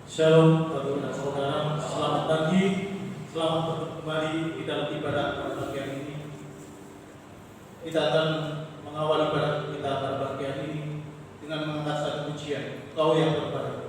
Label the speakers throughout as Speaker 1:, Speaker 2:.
Speaker 1: Shalom Bapak dan Saudara, selamat pagi, selamat bertemu kembali di dalam ibadah pada pagi hari ini. Kita akan mengawali ibadah kita pada pagi hari ini dengan mengangkat satu pujian, Kau yang terbaik.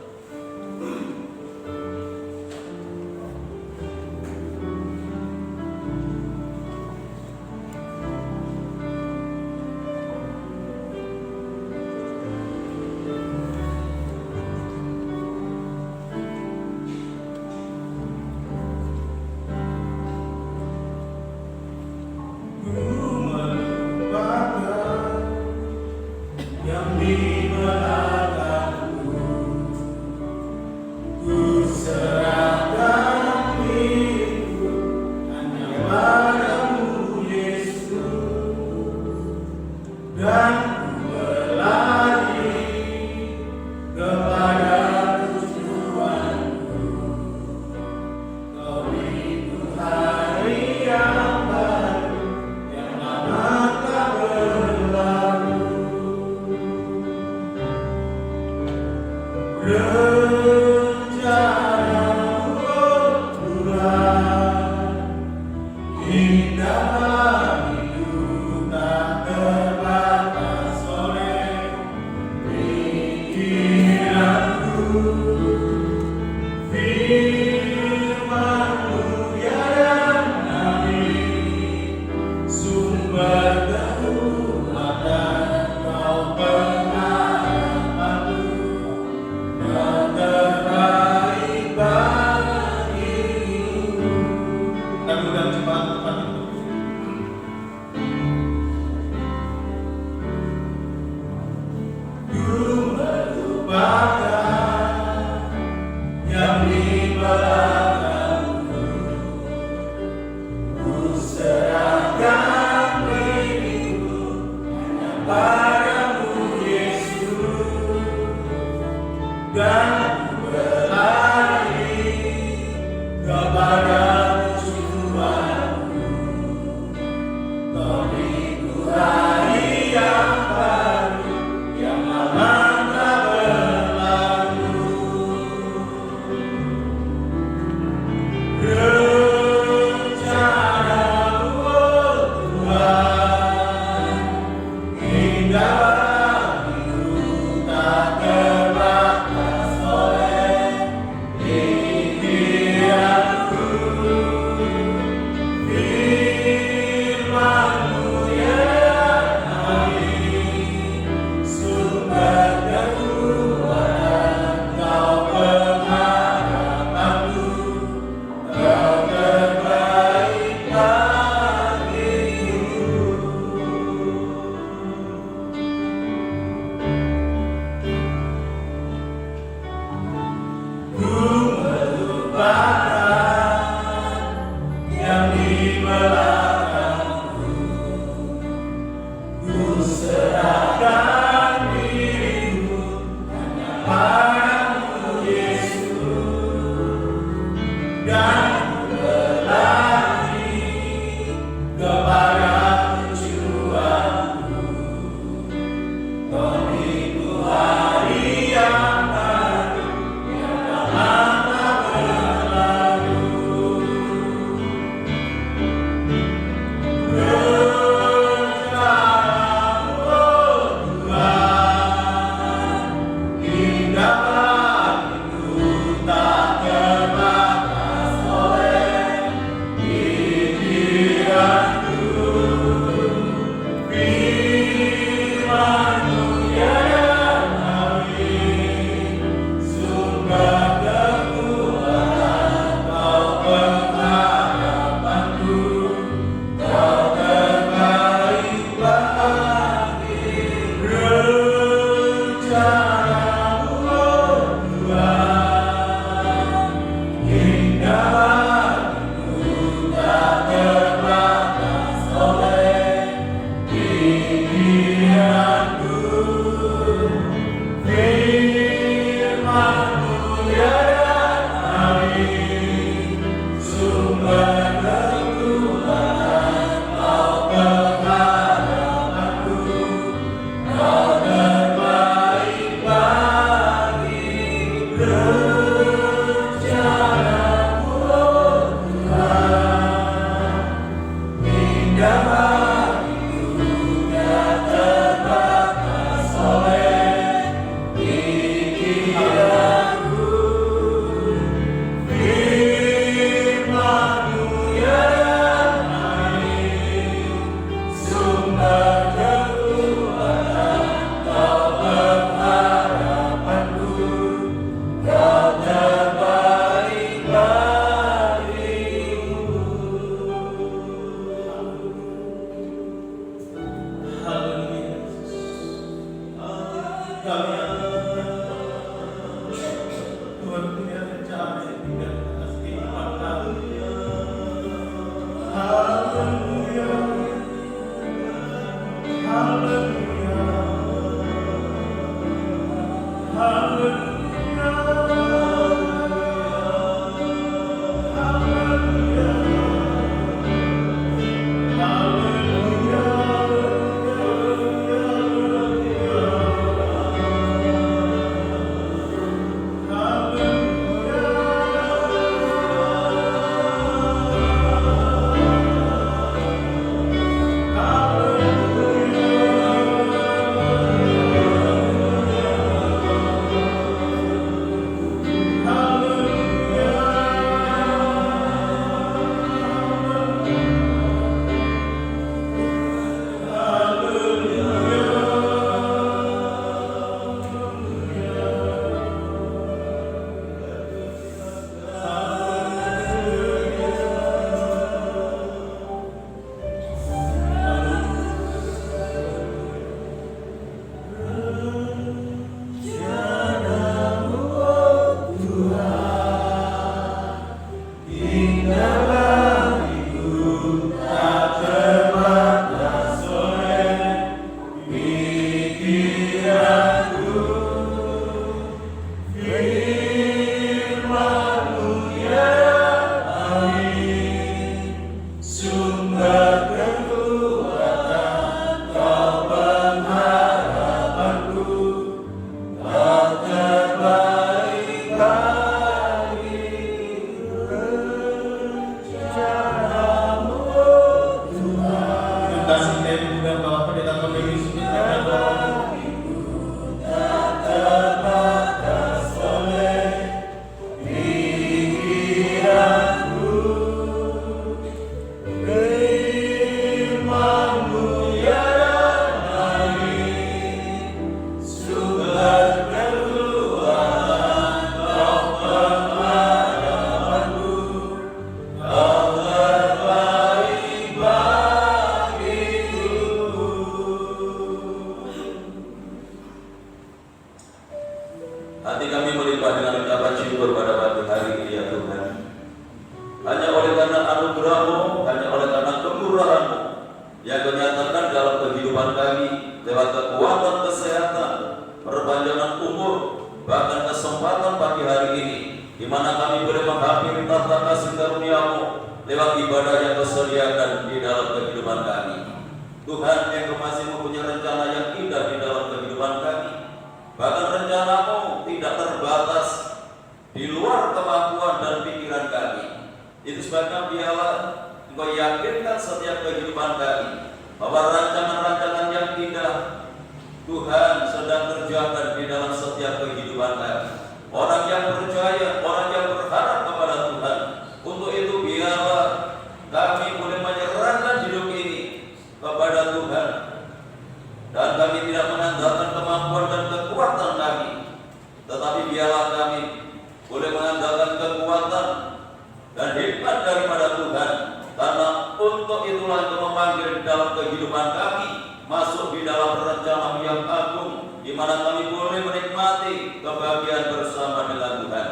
Speaker 1: kami Tuhan punya rencana yang indah atas kehidupan kami. Haleluya, haleluya, haleluya, haleluya,
Speaker 2: Hati kami melimpah dengan ucapan syukur pada pagi hari ini ya Tuhan. Hanya oleh karena anugerah-Mu, hanya oleh karena kemurahan-Mu yang Kau nyatakan dalam kehidupan kami lewat kekuatan kesehatan, perpanjangan umur, bahkan kesempatan pagi hari ini, di mana kami boleh menghampiri tahta kasih karunia-Mu lewat ibadah yang Kau sediakan di dalam kehidupan kami. Tuhan, yang Kau masih mempunyai rencana yang indah di dalam kehidupan kami. Bahkan rencana-Mu tidak terbatas di luar kemampuan dan pikiran kami. Itu sebabnya biarlah Engkau yakinkan setiap kehidupan kami bahwa rancangan-rancangan yang indah Tuhan sedang kerjakan di dalam setiap kehidupan kami. Orang yang percaya, orang yang berharap kepada Tuhan. Untuk itu biarlah kami boleh menyerahkan hidup ini kepada Tuhan. Dan kami tidak mengandalkan kemampuan dan kekuatan kami, tetapi biarlah kami boleh mengandalkan kekuatan dan hikmat daripada Tuhan. Karena untuk itulah Engkau memanggil dalam kehidupan kami masuk di dalam rencana yang agung, di mana kami boleh menikmati kebahagiaan bersama dengan Tuhan.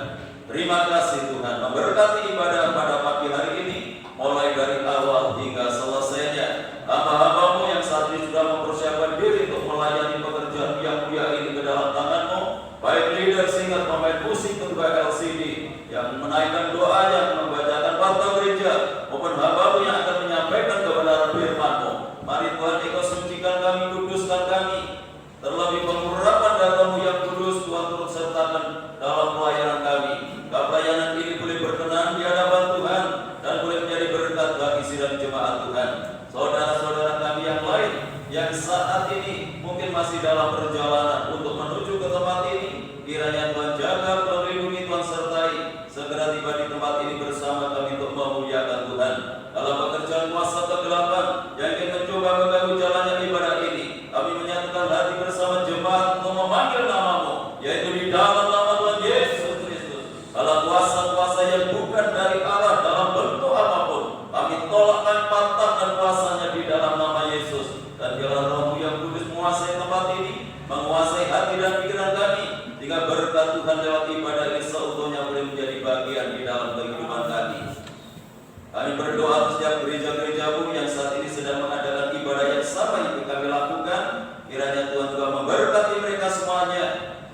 Speaker 2: Terima kasih Tuhan, memberkati ibadah pada pagi hari ini, mulai dari awal hingga selesainya. Hamba-Hamba-Mu yang saat ini sudah mempersiapkan diri untuk melayani pekerjaan yang mulia ini ke dalam tangan-Mu, baik leader, singer, pemain musik, ketua LCD yang menaikkan doanya, membacakan warta gereja, maupun hamba-Mu yang akan menyampaikan kebenaran firman-Mu. Mari Tuhan Engkau sucikan kami, kuduskan kami. Terlebih pengurapan data-Mu yang kudus, Tuhan turut sertakan dalam pelayanan kami. Pelayanan ini boleh berkenan di hadapan Tuhan dan boleh menjadi berkat bagi sidang jemaat Tuhan. Saudara-saudara kami yang lain yang saat ini mungkin masih dalam perjalanan untuk menuju ke tempat ini, kiranya Tuhan jaga, melindungi, Tuhan sertai, segera tiba di tempat ini bersama kami untuk memuliakan Tuhan. Dalam pekerjaan kuasa kegelapan yang ingin mencoba mengganggu jalannya ibadah ini, kami menyatukan hati bersama jemaat untuk memanggil nama-Mu, yaitu di dalam nama Tuhan Yesus Kristus. Kalau kuasa-kuasa yang bukan dari Allah dalam bentuk apapun, kami tolak dan patahkan kuasanya di dalam nama Yesus. Dan biarlah Roh-Mu yang kudus menguasai tempat ini, menguasai hati dan pikiran Tuhan lewat ibadah ini seutuhnya boleh menjadi bagian di dalam kehidupan kami. Kami berdoa atas setiap gereja-gerejamu yang saat ini sedang mengadakan ibadah yang sama yang kami lakukan. Kiranya Tuhan juga memberkati mereka semuanya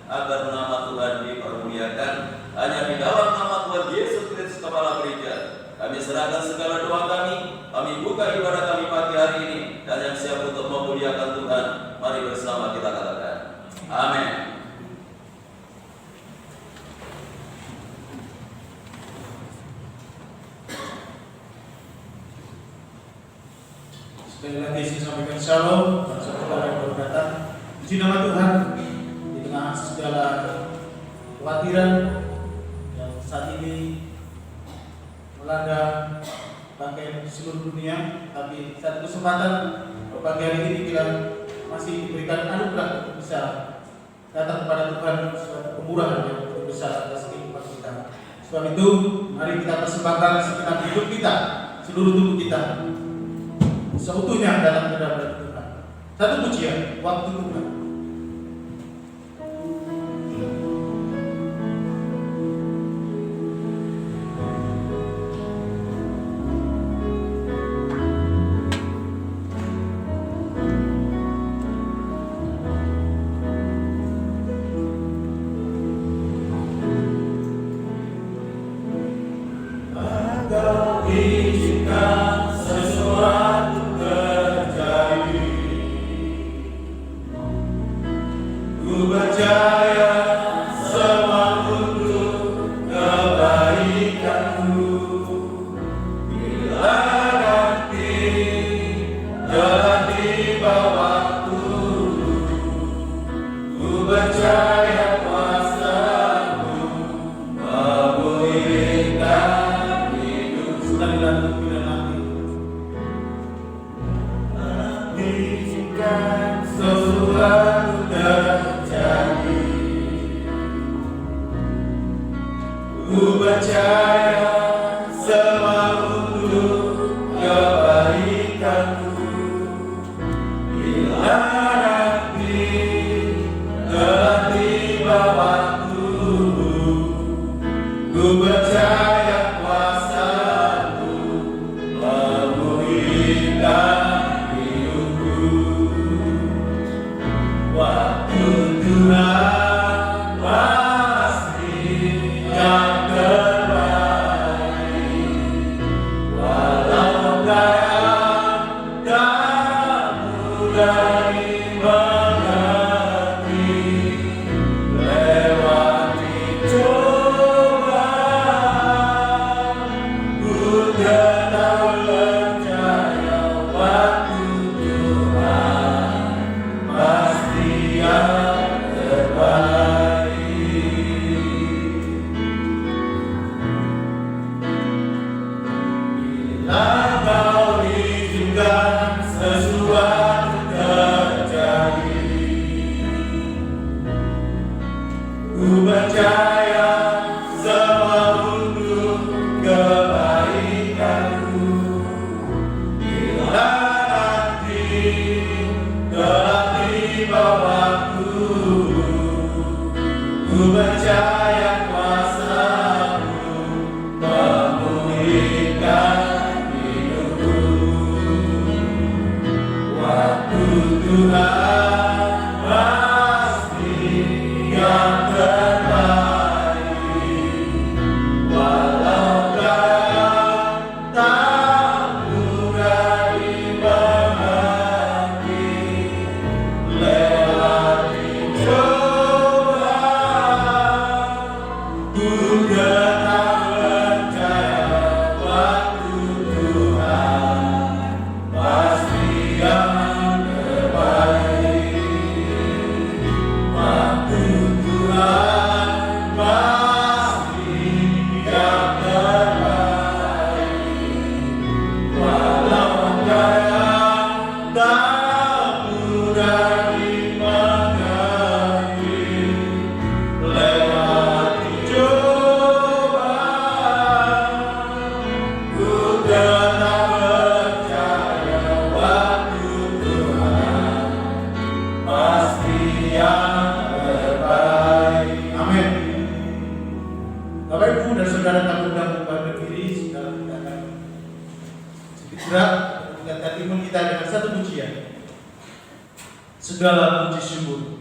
Speaker 2: agar nama Tuhan dipermuliakan. Hanya di dalam nama Tuhan Yesus Kristus Kepala Gereja, kami serahkan segala doa kami buka ibadah kami pagi hari ini, dan yang siap untuk memuliakan Tuhan, mari bersama kita katakan, amin.
Speaker 1: Sekali lagi saya sampaikan shalom dan saudara yang baru datang. Puji nama Tuhan di tengah segala kekhawatiran yang saat ini melanda bangkai seluruh dunia, tapi satu kesempatan pagi hari ini kita masih diberikan anugerah untuk bisa datang kepada Tuhan, suatu kemurahan yang begitu besar atas kehidupan kita. Sebab itu mari kita persembahkan segenap hidup kita, seluruh tubuh kita seutuhnya dalam hadapan Tuhan. Satu pujian, waktu Tuhan. segera meningkatkan imun kita dengan satu pujian. Segala puji syukur.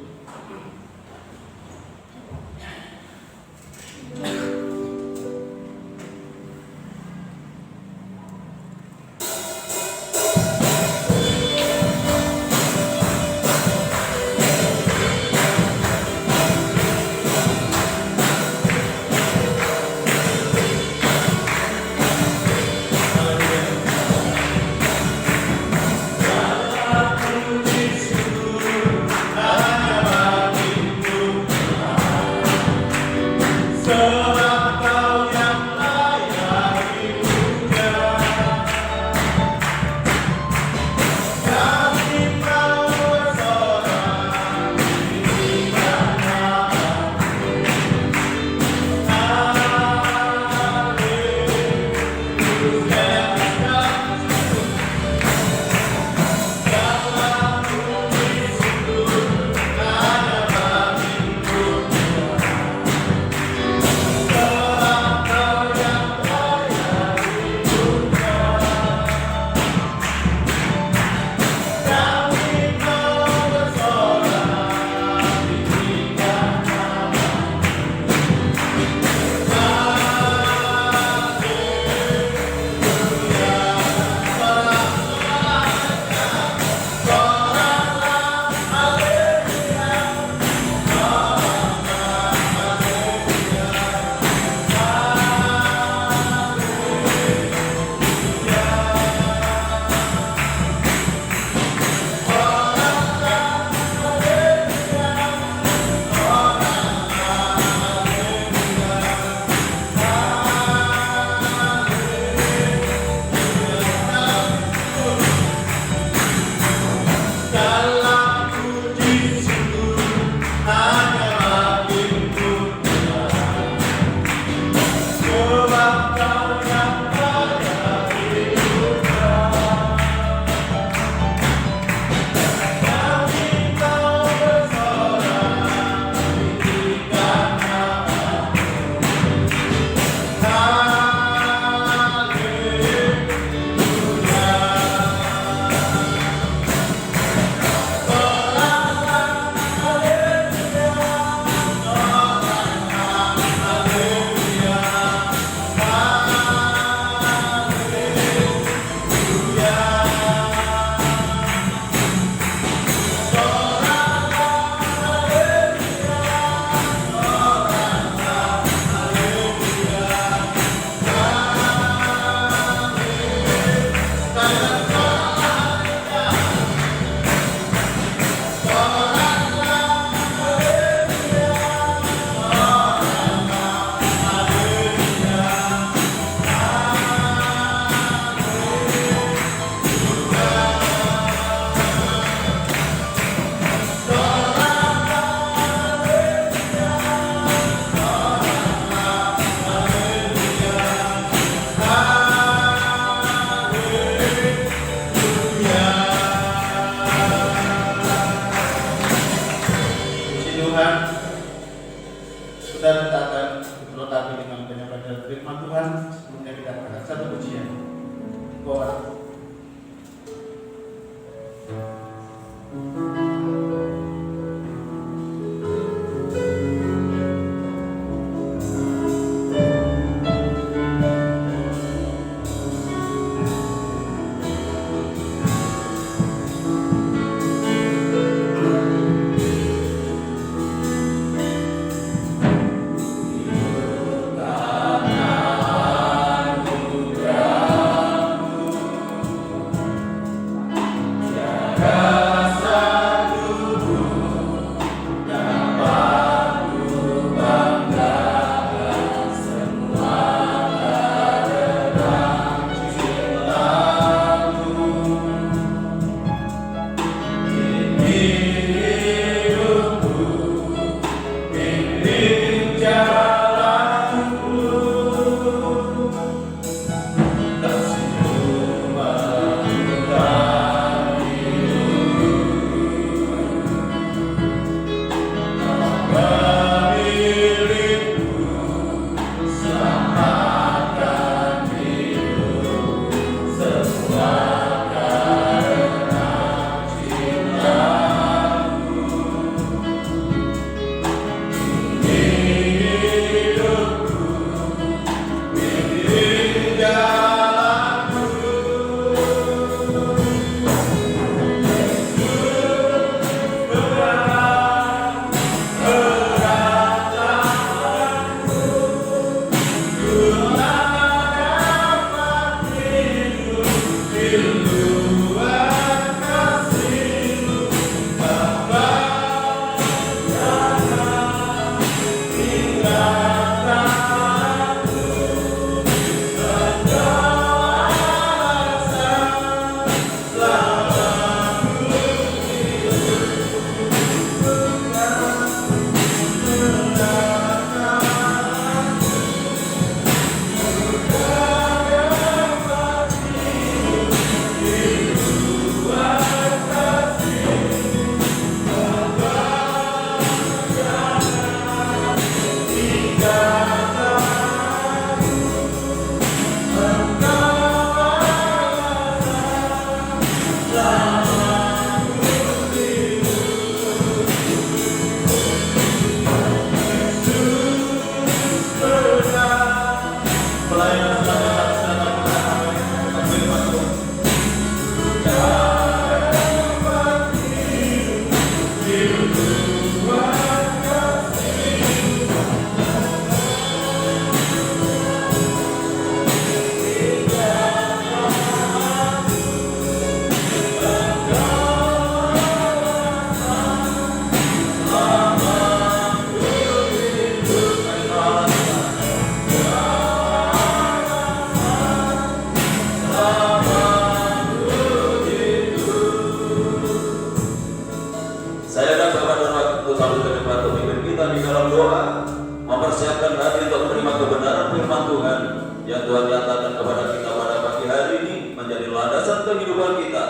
Speaker 2: mempersiapkan hati untuk menerima kebenaran firman Tuhan yang Tuhan nyatakan kepada kita pada pagi hari ini menjadi landasan kehidupan kita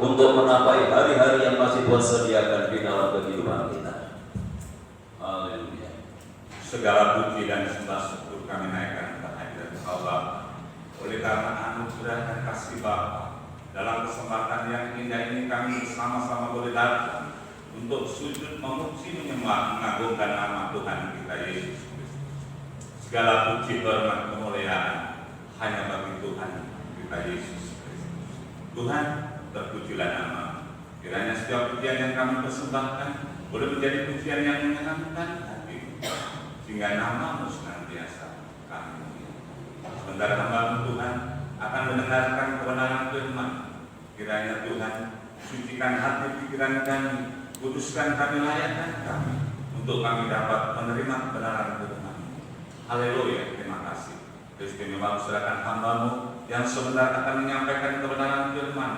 Speaker 2: untuk menapai hari-hari yang masih Tuhan sediakan di dalam kehidupan kita. Haleluya.
Speaker 3: Segala puji dan sembah syukur kami naikkan ke hadirat Allah oleh karena anugerah dan kasih Bapa. Dalam kesempatan yang indah ini kami bersama-sama boleh datang untuk sujud memuji, menyembah, mengagungkan nama Tuhan kita Yesus Kristus. Segala puji, hormat, kemuliaan hanya bagi Tuhan kita Yesus Kristus. Tuhan, terpujilah nama. Kiranya setiap pujian yang kami persembahkan boleh menjadi pujian yang menyenangkan hati, sehingga nama-Mu senantiasa kami muliakan. Sementara hamba-Mu Tuhan akan mendengarkan kebenaran firman, kiranya Tuhan sucikan hati pikiran kami, kuduskan kami, layakkan kami untuk kami dapat menerima kebenaran firman. Haleluya, terima kasih. Istimewa serahkan hamba-Mu yang sebentar akan menyampaikan kebenaran firman.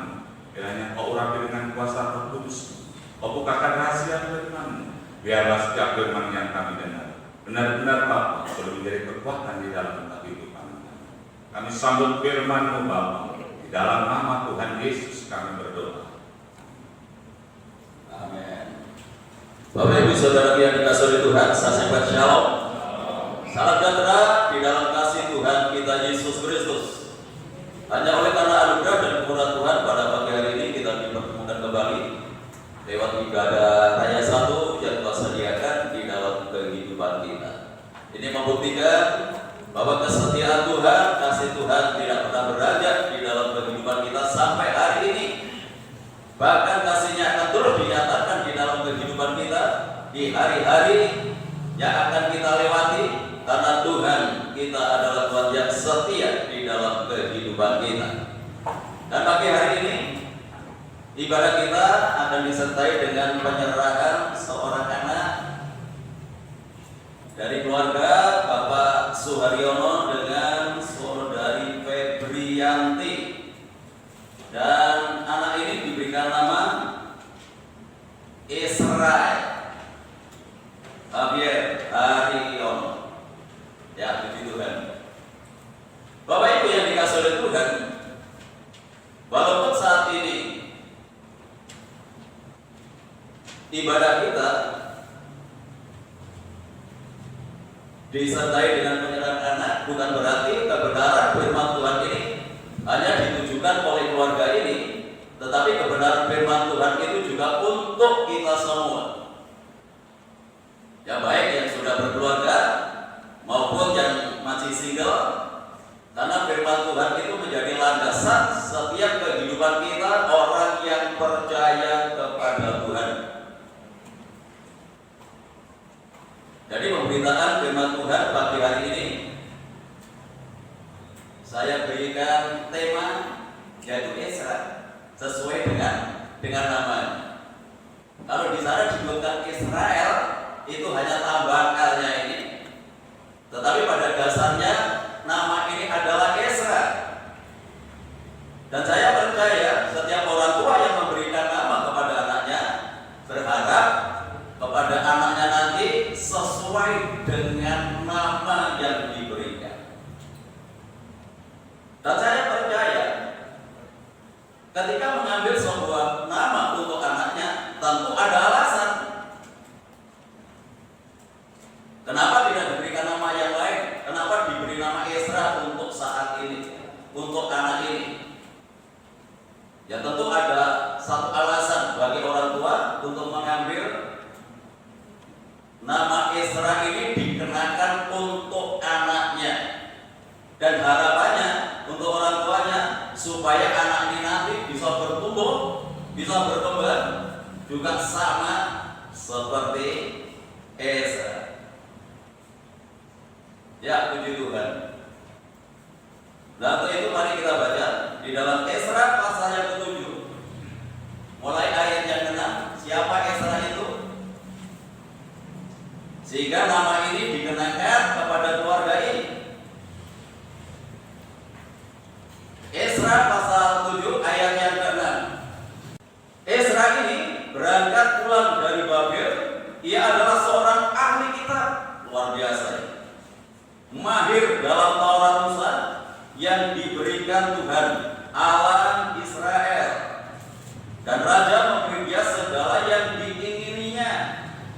Speaker 3: Kiranya Kau urapi dengan kuasa Roh Kudus, Kau bukakan rahasia firman. Biarlah setiap firman yang kami dengar benar-benar Bapa boleh menjadi kekuatan di dalam kehidupan kami. Kami sambut firman-Mu Bapa, di dalam nama Tuhan Yesus kami berdoa.
Speaker 2: Amin. Bapak Ibu Saudara yang dikasihi Tuhan, saya sampaikan shalom. Salam sejahtera di dalam kasih Tuhan kita Yesus Kristus. Hanya oleh karena anugerah dan kemurahan Tuhan pada pagi hari ini kita dipertemukan kembali lewat ibadah Raya 1 yang Tuhan sediakan di dalam kehidupan kita. Ini membuktikan bahwa kesetiaan Tuhan, kasih Tuhan tidak pernah beranjak di dalam kehidupan kita sampai hari ini. Bahkan kasih-Nya akan terus dinyatakan di dalam kehidupan kita di hari-hari yang akan kita lewati, karena Tuhan kita adalah Tuhan yang setia di dalam kehidupan kita. Dan pagi hari ini ibadah kita akan disertai dengan penyerahan seorang anak dari keluarga Bapak Suharyono dengan saudari Febrianti. Dan anak ini diberikan nama Israel Javier Haryono. Ya, puji Tuhan. Bapak Ibu yang dikasihi oleh Tuhan, walaupun saat ini ibadah kita disertai dengan penyerahan anak, bukan berarti kebenaran firman Tuhan ini hanya ditujukan oleh keluarga ini, tetapi kebenaran firman Tuhan itu juga untuk kita semua. Ya, baik yang sudah berkeluarga maupun yang masih single, karena firman Tuhan itu menjadi landasan setiap kehidupan kita orang yang percaya kepada Tuhan. Jadi pemberitaan firman Tuhan pagi hari ini saya berikan tema yaitu Esra, sesuai dengan namanya. Kalau di sana disebutkan Israel, itu hanya tambahan L-nya ini, tetapi pada dasarnya nama ini adalah Esra. Dan saya percaya setiap orang tua yang memberikan nama kepada anaknya berharap kepada anaknya nanti sesuai dengan nama yang diberikan. Dan saya percaya ketika mengambil sebuah nama untuk anaknya tentu ada alasan. Kenapa tidak diberikan nama yang lain? Kenapa diberi nama Esra untuk saat ini, untuk anak ini? Ya tentu ada satu alasan bagi orang tua untuk mengambil nama Esra ini dikenakan untuk anaknya. Dan harapannya untuk orang tuanya supaya anak ini nanti bisa bertumbuh, bisa berkembang juga sama seperti Esra. Ya, puji Tuhan. Nah, untuk itu mari kita baca di dalam Esra pasal yang ke-7. Mulai ayat yang ke-6, siapa Esra itu? Sehingga nama ini dikenakan kepada keluarga ini. Esra pasal 7 ayat yang ke-6. Esra ini berangkat pulang dari Babel. Ia adalah seorang ahli kitab. Luar biasa ya. mahir dalam Taurat Musa yang diberikan Tuhan Allah Israel, dan raja memberi dia segala yang diingininya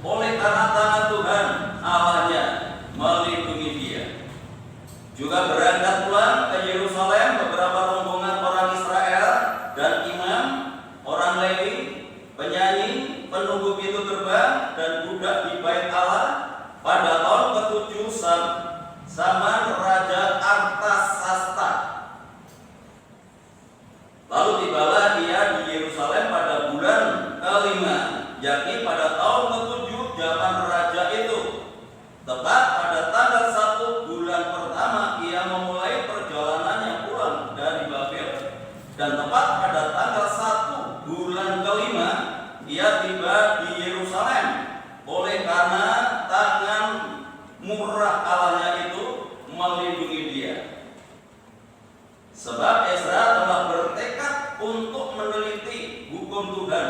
Speaker 2: oleh karena tangan Tuhan Allahnya melindungi dia. Juga berangkat pulang ke Yerusalem beberapa rombongan orang Israel dan imam, orang Lewi, penyanyi, penunggu pintu gerbang, dan budak di bait Allah pada tahun ke-7 zaman Raja Artasasta. Lalu tibalah ia di Yerusalem pada bulan ke-5, yakni pada tahun ke-7 zaman raja itu. Tepat pada tanggal 1 bulan pertama ia memulai perjalanannya pulang dari Babel, dan tepat pada tanggal 1 bulan ke-5 ia tiba di Yerusalem oleh karena tangan murah Allahnya itu melindungi dia. Sebab Ezra telah bertekad untuk meneliti hukum Tuhan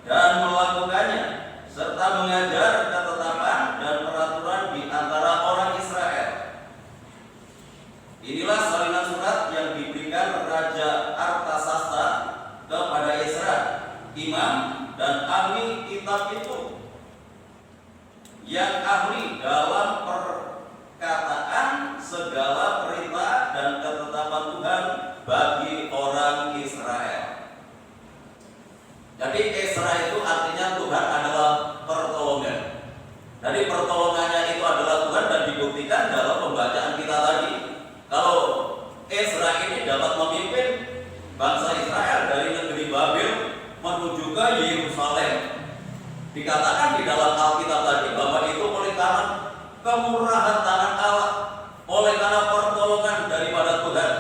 Speaker 2: dan melakukannya, serta mengajar ketetapan dan peraturan di antara orang Israel. Inilah salinan surat yang diberikan Raja Artasasta kepada Ezra, imam dan ahli kitab itu, yang ahli dalam perkataan segala perintah dan ketetapan Tuhan bagi orang Israel. Jadi Ezra itu artinya Tuhan adalah pertolongan. Jadi pertolongannya itu adalah Tuhan, dan dibuktikan dalam pembacaan kita tadi. Kalau Ezra ini dapat memimpin bangsa Israel dari negeri Babel menuju ke Yerusalem. Dikatakan di dalam Alkitab tadi bahwa itu oleh karena kemurahan tangan Allah, oleh karena pertolongan daripada Tuhan.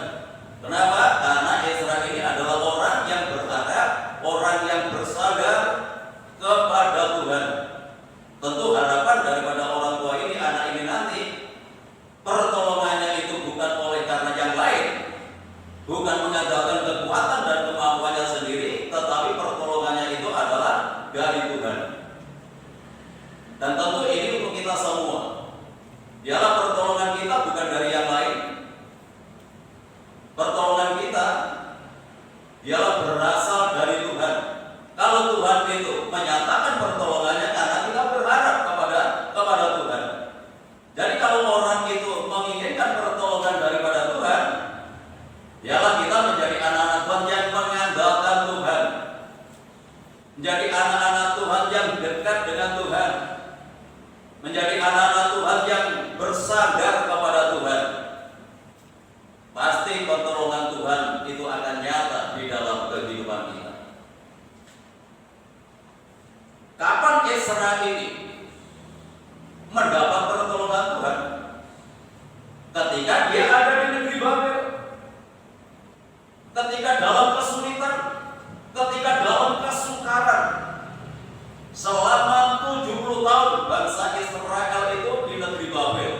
Speaker 2: Kenapa? Karena Ezra ini adalah orang yang berharap, orang yang bersandar kepada Tuhan. Tentu harapan daripada orang tua ini, anak ini nanti pertolongannya itu bukan oleh karena yang lain, bukan mengandalkan kekuatan dan kemampuannya sendiri, tetapi pertolongannya itu adalah dari Tuhan. Dan tentu ini untuk kita semua. Dialah pertolongan kita bukan dari yang lain. Pertolongan kita dialah berasal dari Tuhan. Kalau Tuhan itu menyatakan pertolongannya karena kita berharap kepada Tuhan. Jadi kalau orang itu menginginkan pertolongan daripada Tuhan, dialah kita menjadi anak-anak Tuhan yang mengandalkan Tuhan, menjadi anak-anak Tuhan yang dekat dengan Tuhan, menjadi anak-anak Tuhan yang bersandar kepada Tuhan. Pasti pertolongan Tuhan itu akan nyata di dalam kehidupan kita. Kapan Ezra ini mendapat pertolongan Tuhan? Ketika dia ada di negeri Babel, ketika dalam kesulitan, ketika dalam kesukaran. Selama 70 tahun bangsa Israel itu di negeri Babel.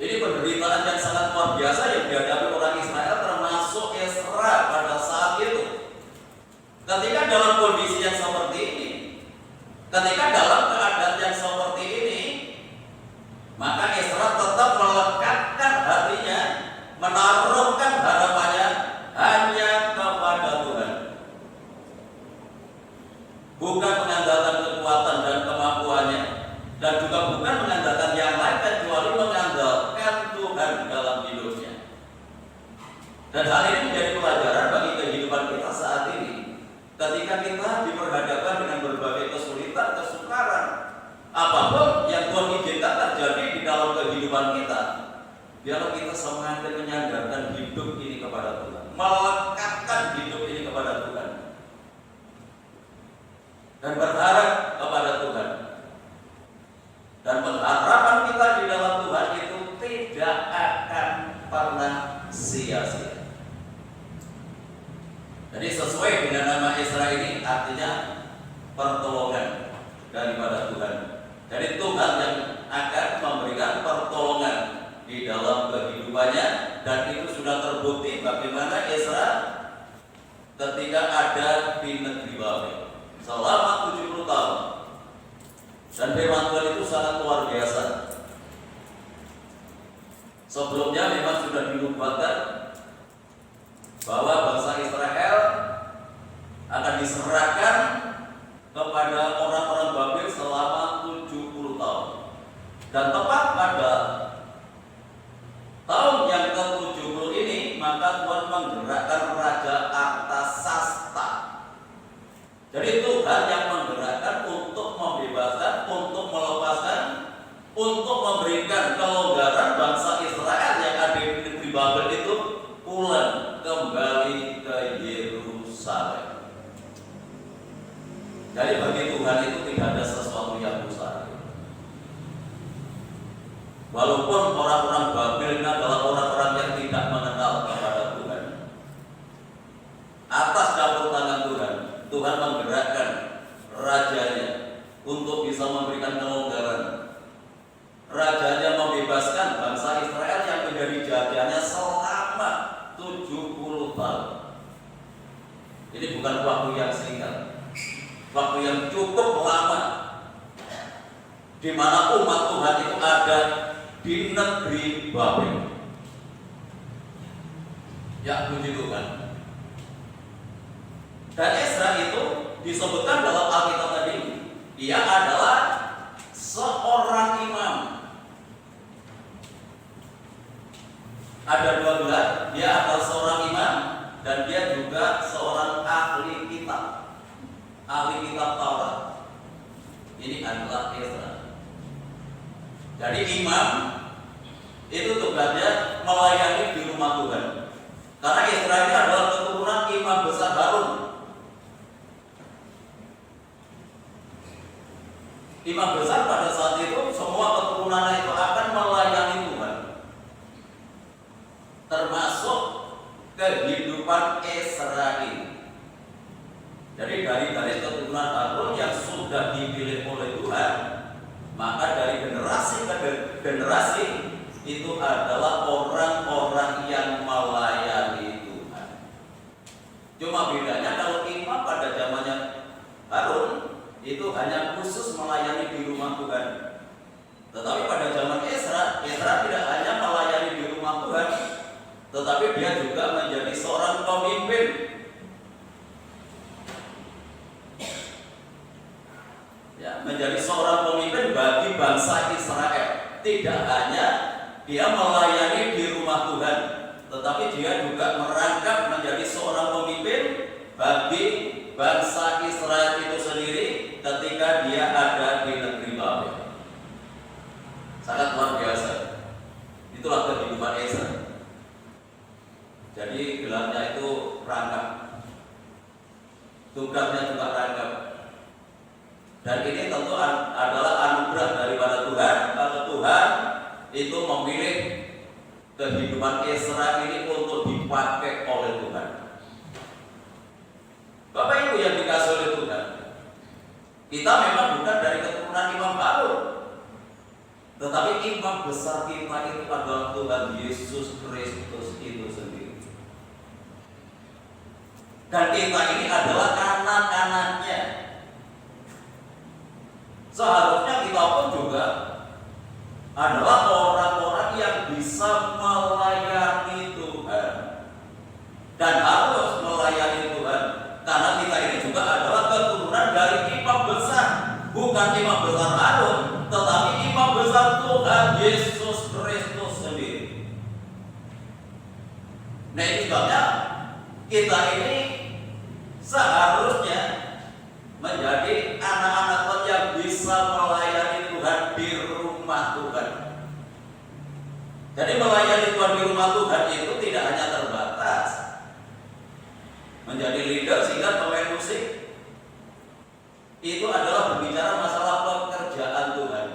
Speaker 2: Ini penderitaan yang sangat luar biasa yang dihadapi orang Israel, termasuk Ezra pada saat itu. Ketika dalam kondisi yang seperti ini, ketika dalam keadaan yang seperti ini, maka Ezra tetap melekatkan hatinya, menaruhkan harapannya hanya kepada Tuhan. Bukan mengandalkan kekuatan dan kemampuannya, dan juga bukan mengandalkan yang lain, kecuali mengandalkan Tuhan dalam hidupnya. Dan hal ini menjadi pelajaran bagi kehidupan kita saat ini. Ketika kita diperhadapkan dengan berbagai kesulitan, kesukaran, apapun yang Tuhan izinkan terjadi di dalam kehidupan kita, biarlah kita semakin menyandarkan hidup ini kepada Tuhan, melekatkan hidup ini kepada Tuhan, dan berharap kepada Tuhan. Dan pengharapan kita di dalam Tuhan itu tidak akan pernah sia-sia. Jadi sesuai dengan nama Ezra ini artinya pertolongan daripada Tuhan. Jadi Tuhan yang akan memberikan pertolongan di dalam kehidupannya, dan itu sudah terbukti bagaimana Ezra ketika ada di negeri Babel selama 70 tahun. Dan firman Tuhan itu sangat luar biasa. Sebelumnya memang sudah dinubuatkan bahwa bangsa Israel akan diserahkan kepada orang-orang Babel selama 70 tahun. Dan tepat pada tahun yang ke-70 ini, maka Tuhan menggerakkan Raja Artasasta. Jadi Tuhan yang menggerakkan untuk membebaskan, untuk melepaskan, untuk memberikan kelonggaran bangsa Israel yang ada di negeri Babel itu pulang kembali ke Yerusalem. Jadi bagi Tuhan itu tidak ada sesuatu yang mustahil. Walaupun orang-orang Babel ini adalah orang-orang yang tidak mengenal kepada Tuhan, atas campur tangan Tuhan, Tuhan menggerakkan rajanya untuk bisa memberikan kelonggaran. Rajanya membebaskan bangsa Israel yang menjadi jajahannya selama 70 tahun. Ini bukan waktu yang singkat, waktu yang cukup lama, di mana umat Tuhan itu ada di negeri Babel. Ya, puji Tuhan. Dan Ezra itu disebutkan dalam Alkitab tadi, dia adalah seorang imam. Ada dua gelar, dia adalah seorang imam dan dia juga seorang ahli kitab Taurat. Ini adalah Ezra. Jadi imam itu tugasnya melayani di rumah Tuhan. Karena Ezra ini adalah keturunan imam besar Harun. Imam besar pada saat itu semua keturunannya itu akan melayani Tuhan, termasuk kehidupan Ezra ini. Jadi dari garis keturunan Harun yang sudah dipilih oleh Tuhan, maka dari generasi ke generasi itu adalah orang-orang yang melayani Tuhan. Cuma bedanya kalau imam pada zamannya Harun itu hanya khusus melayani di rumah Tuhan. Tetapi pada zaman Ezra tidak hanya melayani di rumah Tuhan, tetapi dia juga menjadi seorang pemimpin. Ya, menjadi seorang pemimpin bagi bangsa Israel. Tidak hanya dia melayani di rumah Tuhan, tetapi dia juga merangkap menjadi seorang pemimpin bagi bangsa Israel itu sendiri ketika dia ada di negeri Babel. Sangat luar biasa. Itulah kehidupan Ezra. Jadi gelarnya itu rangkap, tugasnya juga rangkap. Dan ini tentu adalah anugerah daripada Tuhan kalau Tuhan itu memilih kehidupan Ezra ini untuk dipakai oleh Tuhan. Bapak Ibu yang dikasih oleh Tuhan, kita memang bukan dari keturunan Imam Harun, tetapi imam besar kita itu adalah Tuhan Yesus Kristus itu sendiri. Dan kita ini adalah anak-anaknya. Seharusnya kita pun juga adalah orang-orang yang bisa melayani Tuhan dan harus melayani Tuhan. Karena kita ini juga adalah keturunan dari imam besar, bukan imam besar Harun, tetapi imam besar Tuhan Yesus Kristus sendiri. Nah, ini sebabnya kita ini seharusnya menjadi anak-anak Tuhan yang bisa melayani Tuhan di rumah Tuhan. Jadi melayani Tuhan di rumah Tuhan itu tidak hanya terbatas menjadi leader, sehingga pemain musik itu adalah berbicara masalah pekerjaan Tuhan.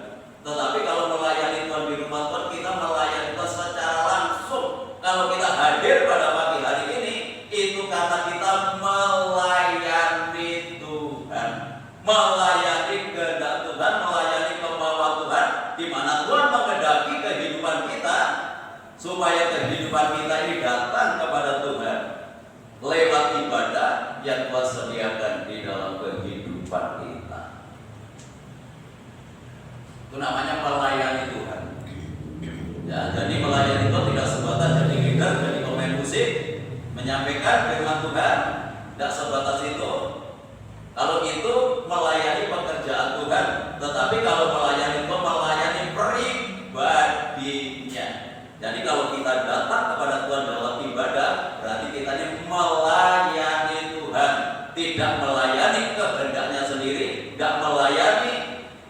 Speaker 2: Tetapi kalau melayani Tuhan di rumah Tuhan, kita melayani Tuhan secara langsung. Kalau kita hadir pada pagi hari ini, itu karena kita melayani Tuhan, melayani kehendak Tuhan, melayani kemauan Tuhan, di mana Tuhan menghendaki kehidupan kita supaya kehidupan kita ini datang kepada Tuhan lewat ibadah yang Tuhan sediakan di dalam kehidupan kita. Itu namanya melayani Tuhan. Ya, jadi melayani Tuhan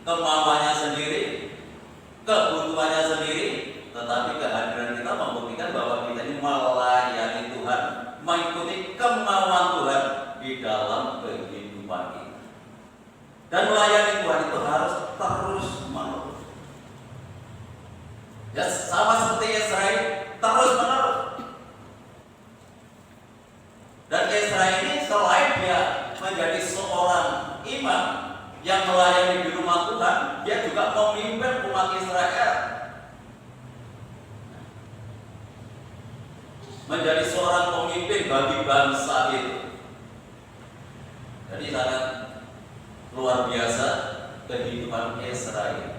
Speaker 2: kemauannya sendiri, kebutuhannya sendiri, tetapi kehadiran kita membuktikan bahwa kita ini melayani Tuhan, mengikuti kemauan Tuhan di dalam kehidupan kita. Dan melayani Tuhan itu harus terus menerus. Ya sama seperti Israel, terus menerus. Dan Israel ini selain dia menjadi seorang imam yang melayani di rumah Tuhan, dia juga memimpin umat Israel menjadi seorang pemimpin bagi bangsa itu. Jadi sangat luar biasa kehidupan Israel.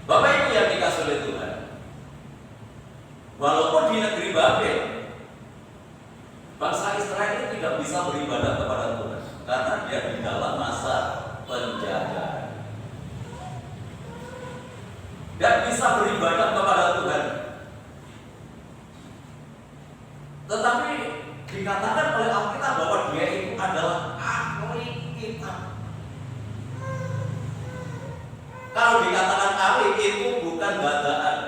Speaker 2: Bapak Ibu yang dikasih oleh Tuhan, walaupun di negeri Babel, bangsa Israel tidak bisa beribadah kepada Tuhan karena dia di dalam masa penjajahan. Dan bisa beribadah kepada Tuhan. Tetapi dikatakan oleh Alkitab bahwa dia itu adalah ahli kitab. Kalau dikatakan ahli itu bukan gadaan,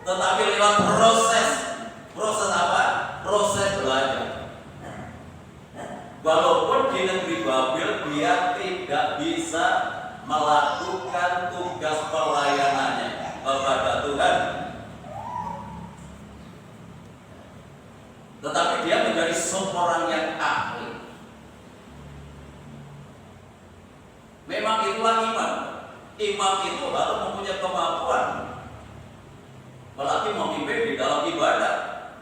Speaker 2: tetapi lewat proses. Proses apa? Proses belajar. Walaupun di negeri Babel dia tidak bisa melakukan tugas pelayanannya kepada Tuhan, tetapi dia menjadi seorang yang ahli. Memang itulah imam. Imam itu harus mempunyai kemampuan, apalagi memimpin di dalam ibadah,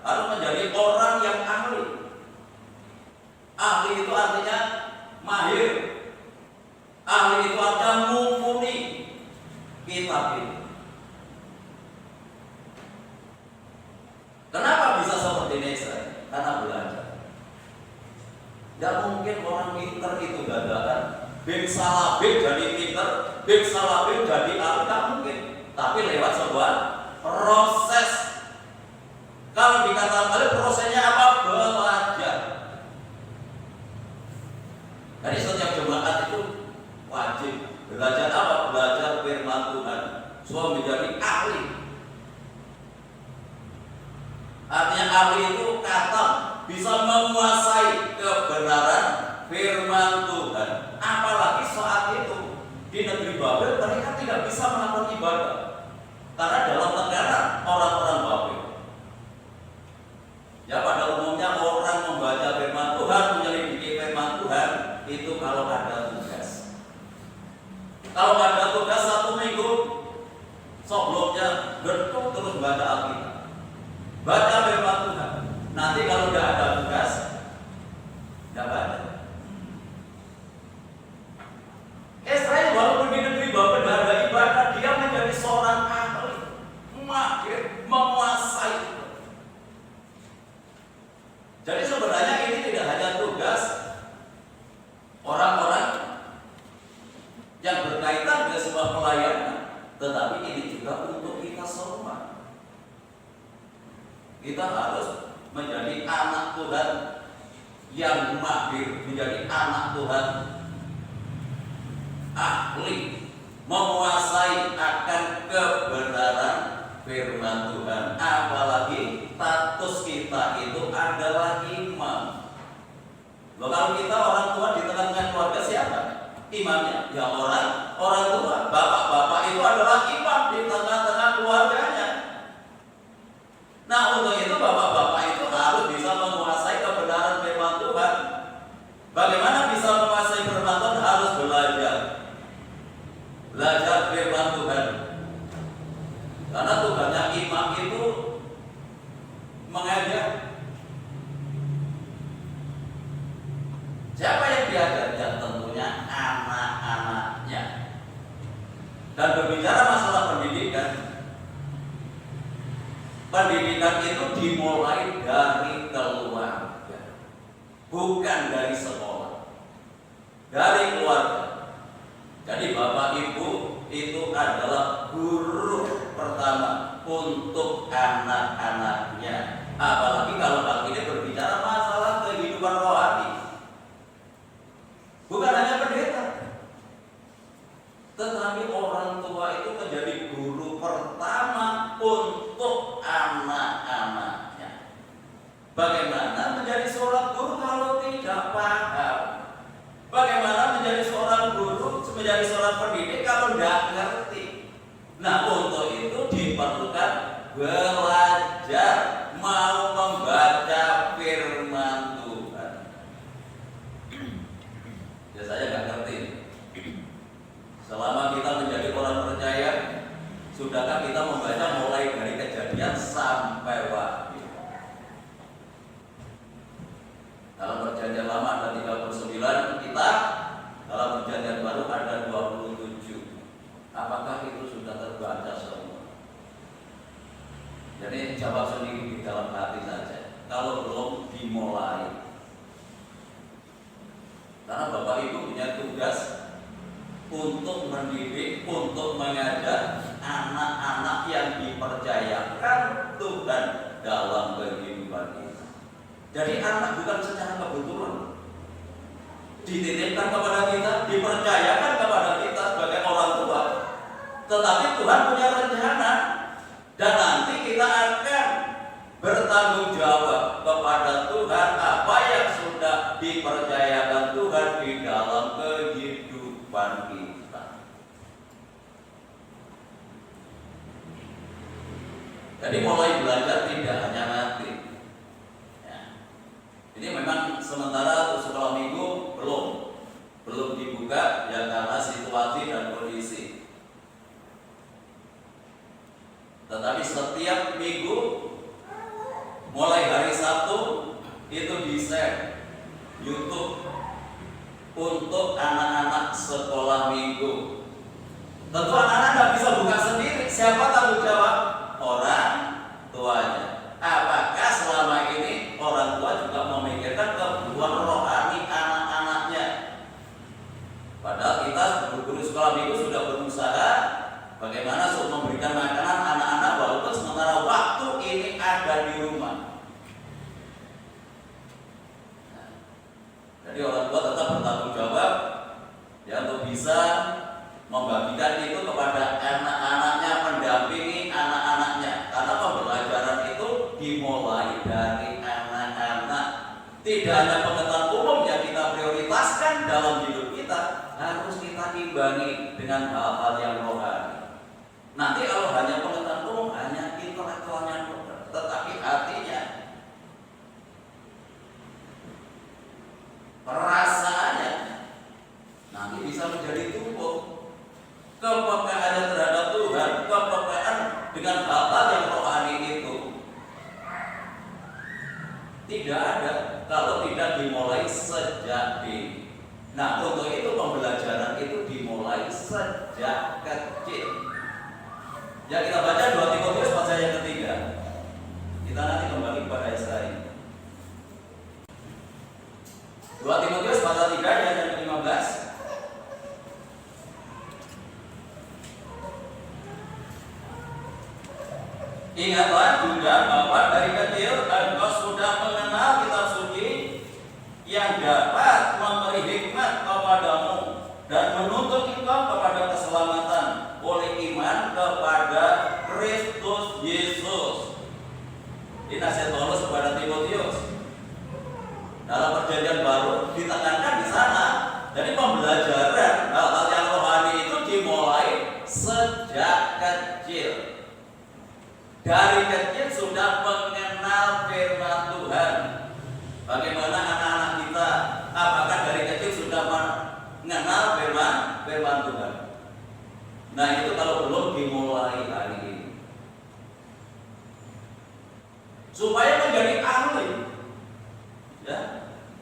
Speaker 2: harus menjadi orang yang ahli. Ahli itu artinya mahir. Ahli itu artinya mumpuni kitab itu. Kenapa bisa seperti ini? Karena belajar. Tidak mungkin orang pinter itu gagalan. Bim salabim jadi pinter, bim salabim jadi ahli, tidak mungkin. Tapi lewat sebuah proses. Kalau dikatakan prosesnya apa? Belajar. Jadi setiap jemaat itu wajib belajar apa? Belajar firman Tuhan, supaya menjadi ahli. Artinya ahli itu kata bisa menguasai kebenaran firman Tuhan. Apalagi saat itu di negeri Babel mereka tidak bisa melakukan ibadah karena dalam tekanan orang-orang Babel. Ya pada umumnya orang membaca firman Tuhan, menyelidiki firman Tuhan itu kalau ada tugas. Kalau ada tugas 1 minggu sebelumnya betul terus baca Alkitab, baca firman Tuhan. Nanti kalau tidak ada tugas, tidak baca. Israel walaupun di negeri Babel tidak ada ibadah, dia menjadi seorang ahli, mahir, menguasai. Jadi sebenarnya ini tidak hanya tugas orang-orang yang berkaitan dengan sebuah pelayanan, tetapi ini juga untuk kita semua. Kita harus menjadi anak Tuhan yang mahir, menjadi anak Tuhan ahli, menguasai akan kebenaran firman Tuhan. Apalagi status kita itu adalah imam. Loh, kalau kita orang tua di tengah-tengah keluarga siapa imamnya? Ya orang tua. Bapak-bapak itu adalah imam di tengah-tengah keluarganya. Nah untuk itu bapak-bapak itu harus bisa menguasai kebenaran firman Tuhan. Bagaimana bisa menguasai firman Tuhan? Harus belajar firman Tuhan. Karena tugasnya imam itu mengajar. Siapa yang diajar? Ya tentunya anak-anaknya. Dan berbicara masalah pendidikan, pendidikan itu dimulai dari keluarga, bukan dari sekolah, dari keluarga. Jadi Bapak Ibu itu adalah guru pertama untuk anak-anaknya. Apalagi kalau hal ini berbicara masalah kehidupan rohani, bukan hanya pendeta. menjadi seorang pendidik kalau nggak ngerti? Nah, untuk itu diperlukan belajar, mau membaca firman Tuhan. Ya saya nggak ngerti. Selama kita menjadi orang percaya, sudahkah kita membaca mulai dari Kejadian sampai Wahyu? Dalam Perjanjian Lama ada 39 kitab, dalam Perjanjian Baru ada 27. Apakah itu sudah terbaca semua? Jadi jawab sendiri di dalam hati saja. Kalau belum dimulai, karena Bapak Ibu punya tugas untuk mendidik, untuk mengajar anak-anak yang dipercayakan Tuhan dalam kehidupan kita. Jadi anak bukan secara kebetulan dititipkan kepada kita, dipercayakan kepada kita sebagai orang tua. Tetapi Tuhan punya rencana, dan nanti kita akan bertanggung jawab kepada Tuhan apa yang sudah dipercayakan Tuhan di dalam kehidupan kita. Jadi mulai belajar tidak hanya nanti. Ya. Ini memang sementara sekolah minggu belum dibuka ya karena situasi dan kondisi. Tetapi setiap minggu mulai hari Sabtu itu di-share YouTube untuk anak-anak sekolah minggu. Tentu anak-anak tidak bisa buka sendiri. Siapa tanggung jawab? Orang tuanya. Apakah selama ini orang tua juga memikirkan kebutuhan rohani anak-anaknya? Padahal kita guru-guru sekolah minggu sudah berusaha bagaimana untuk memberikan makanan anak-anak walaupun sementara waktu ini ada di rumah. Jadi orang tua tetap bertanggung jawab ya untuk bisa membagikan itu kepada anak-anaknya, mendampingi anak-anaknya. Karena pembelajaran itu dimulai dari anak-anak. Tidak hanya pengetahuan umum yang kita prioritaskan dalam hidup kita, harus kita imbangi dengan hal-hal yang rohani. Nanti kalau hanya pengetahuan umum, hanya intelektualnya, tetapi hatinya, perasaannya nanti bisa menjadi tumpuk. Kepekaan terhadap Tuhan, kepekaan dengan hal-hal yang rohani itu tidak ada kalau tidak dimulai sejak dini. Nah, untuk itu pembelajaran itu dimulai sejak kecil. Ya kita baca 2 Timotius pasal yang ketiga. Kita nanti kembali kepada Israel. 2 Timotius pasal 3 ayat yang ke-15. Ingatlah juga bahwa dari kecil engkau sudah mengenal kitab suci yang dapat memberi hikmat kepadamu dan menuntun engkau kepada keselamatan oleh iman kepada Kristus Yesus. Ini nasihat Paulus kepada Timotius. Dalam Perjanjian Baru ditekankan di sana. Jadi pembelajaran hal-hal yang rohani itu dimulai sejak kecil. Dari kecil sudah mengenal firman Tuhan. Bagaimana anak-anak kita? Apakah dari kecil sudah mengenal firman Tuhan? Nah itu kalau belum dimulai hari ini. Supaya menjadi ahli, ya,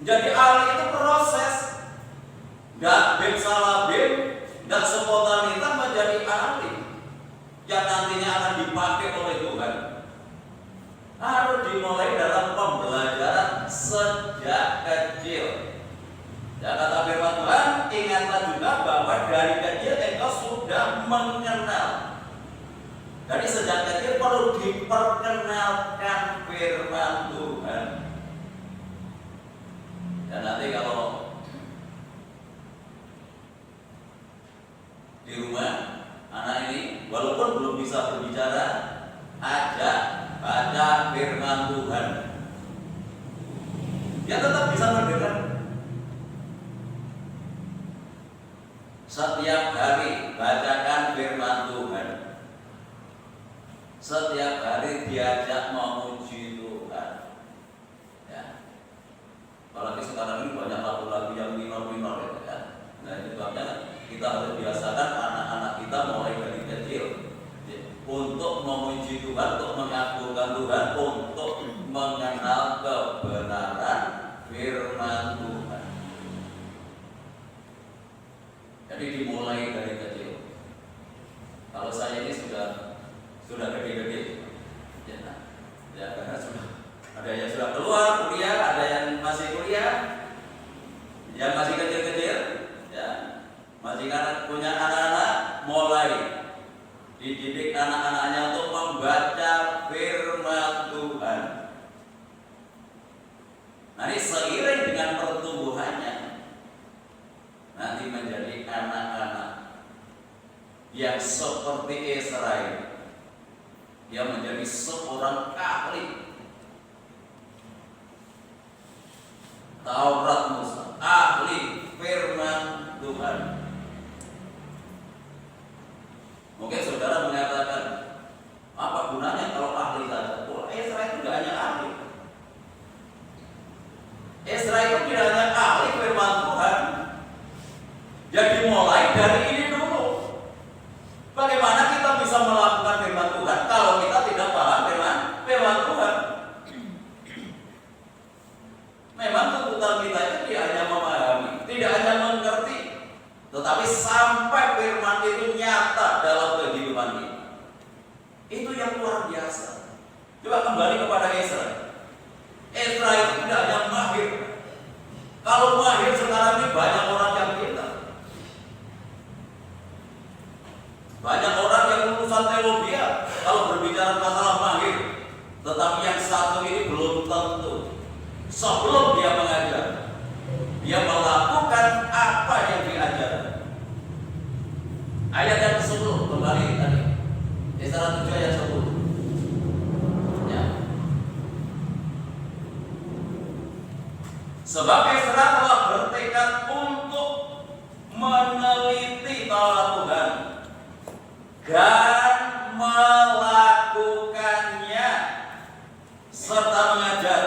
Speaker 2: menjadi ahli itu proses. Nggak bim salah bim, nggak spontanitas menjadi ahli yang nantinya akan dipakai oleh Tuhan. Harus dimulai dalam pembelajaran sejak kecil. Ya kata firman Tuhan, ingatlah juga bahwa dari kecil engkau sudah mengenal. Dari sejak kecil perlu diperkenalkan firman Tuhan. Dan nanti kalau di rumah anak ini walaupun belum bisa berbicara, ajak baca firman Tuhan. Dia tetap bisa mendengar. Setiap hari bacakan firman Tuhan. Setiap hari diajak memuji Tuhan. Ya. Apalagi sekarang ini banyak lagu-lagu yang minor-minor ya. Nah itu sebabnya kita harus biasakan anak-anak kita mulai dari kecil untuk memuji Tuhan, untuk mengagungkan Tuhan, untuk mengenal kebenaran firman Tuhan. Jadi dimulai dari kecil. Kalau saya ini sudah gede-gede, ya karena ada yang sudah keluar kuliah, ada yang masih kuliah, yang masih kecil-kecil, ya masih punya anak-anak, mulai dididik anak-anaknya untuk membaca firman Tuhan. Nanti seiring dengan pertumbuhannya, nanti menjadi anak-anak yang seperti Israel. Dia menjadi seorang ahli Taurat Musa, ahli firman Tuhan. Mungkin saudara mengatakan, apa gunanya kalau ahli saja? Oh, Israel itu tidak hanya ahli. Israel itu tidak hanya ahli firman Tuhan. Jadi mulai dari ini dulu. Bagaimana kita bisa melakukan firman Tuhan kalau kita tidak paham firman Tuhan? Memang tuntutan kita itu tidak hanya memahami, tidak hanya mengerti, tetapi sampai firman itu nyata dalam kehidupan kita. Itu yang luar biasa. Coba kembali kepada Israel. Israel itu tidak hanya mahir. Kalau mahir sekarang ini banyak orang yang pintar. Banyak orang yang lulusan teologi kalau berbicara masalah mahir, tetapi yang satu ini belum tentu. Sebelum dia mengajar, dia melakukan apa yang diajarkan. Ayat yang ke-10 kembali tadi. Esra 7 ayat 10. Ya. Sebab Esra telah bertekad untuk meneliti Taurat Tuhan dan melakukannya serta mengajar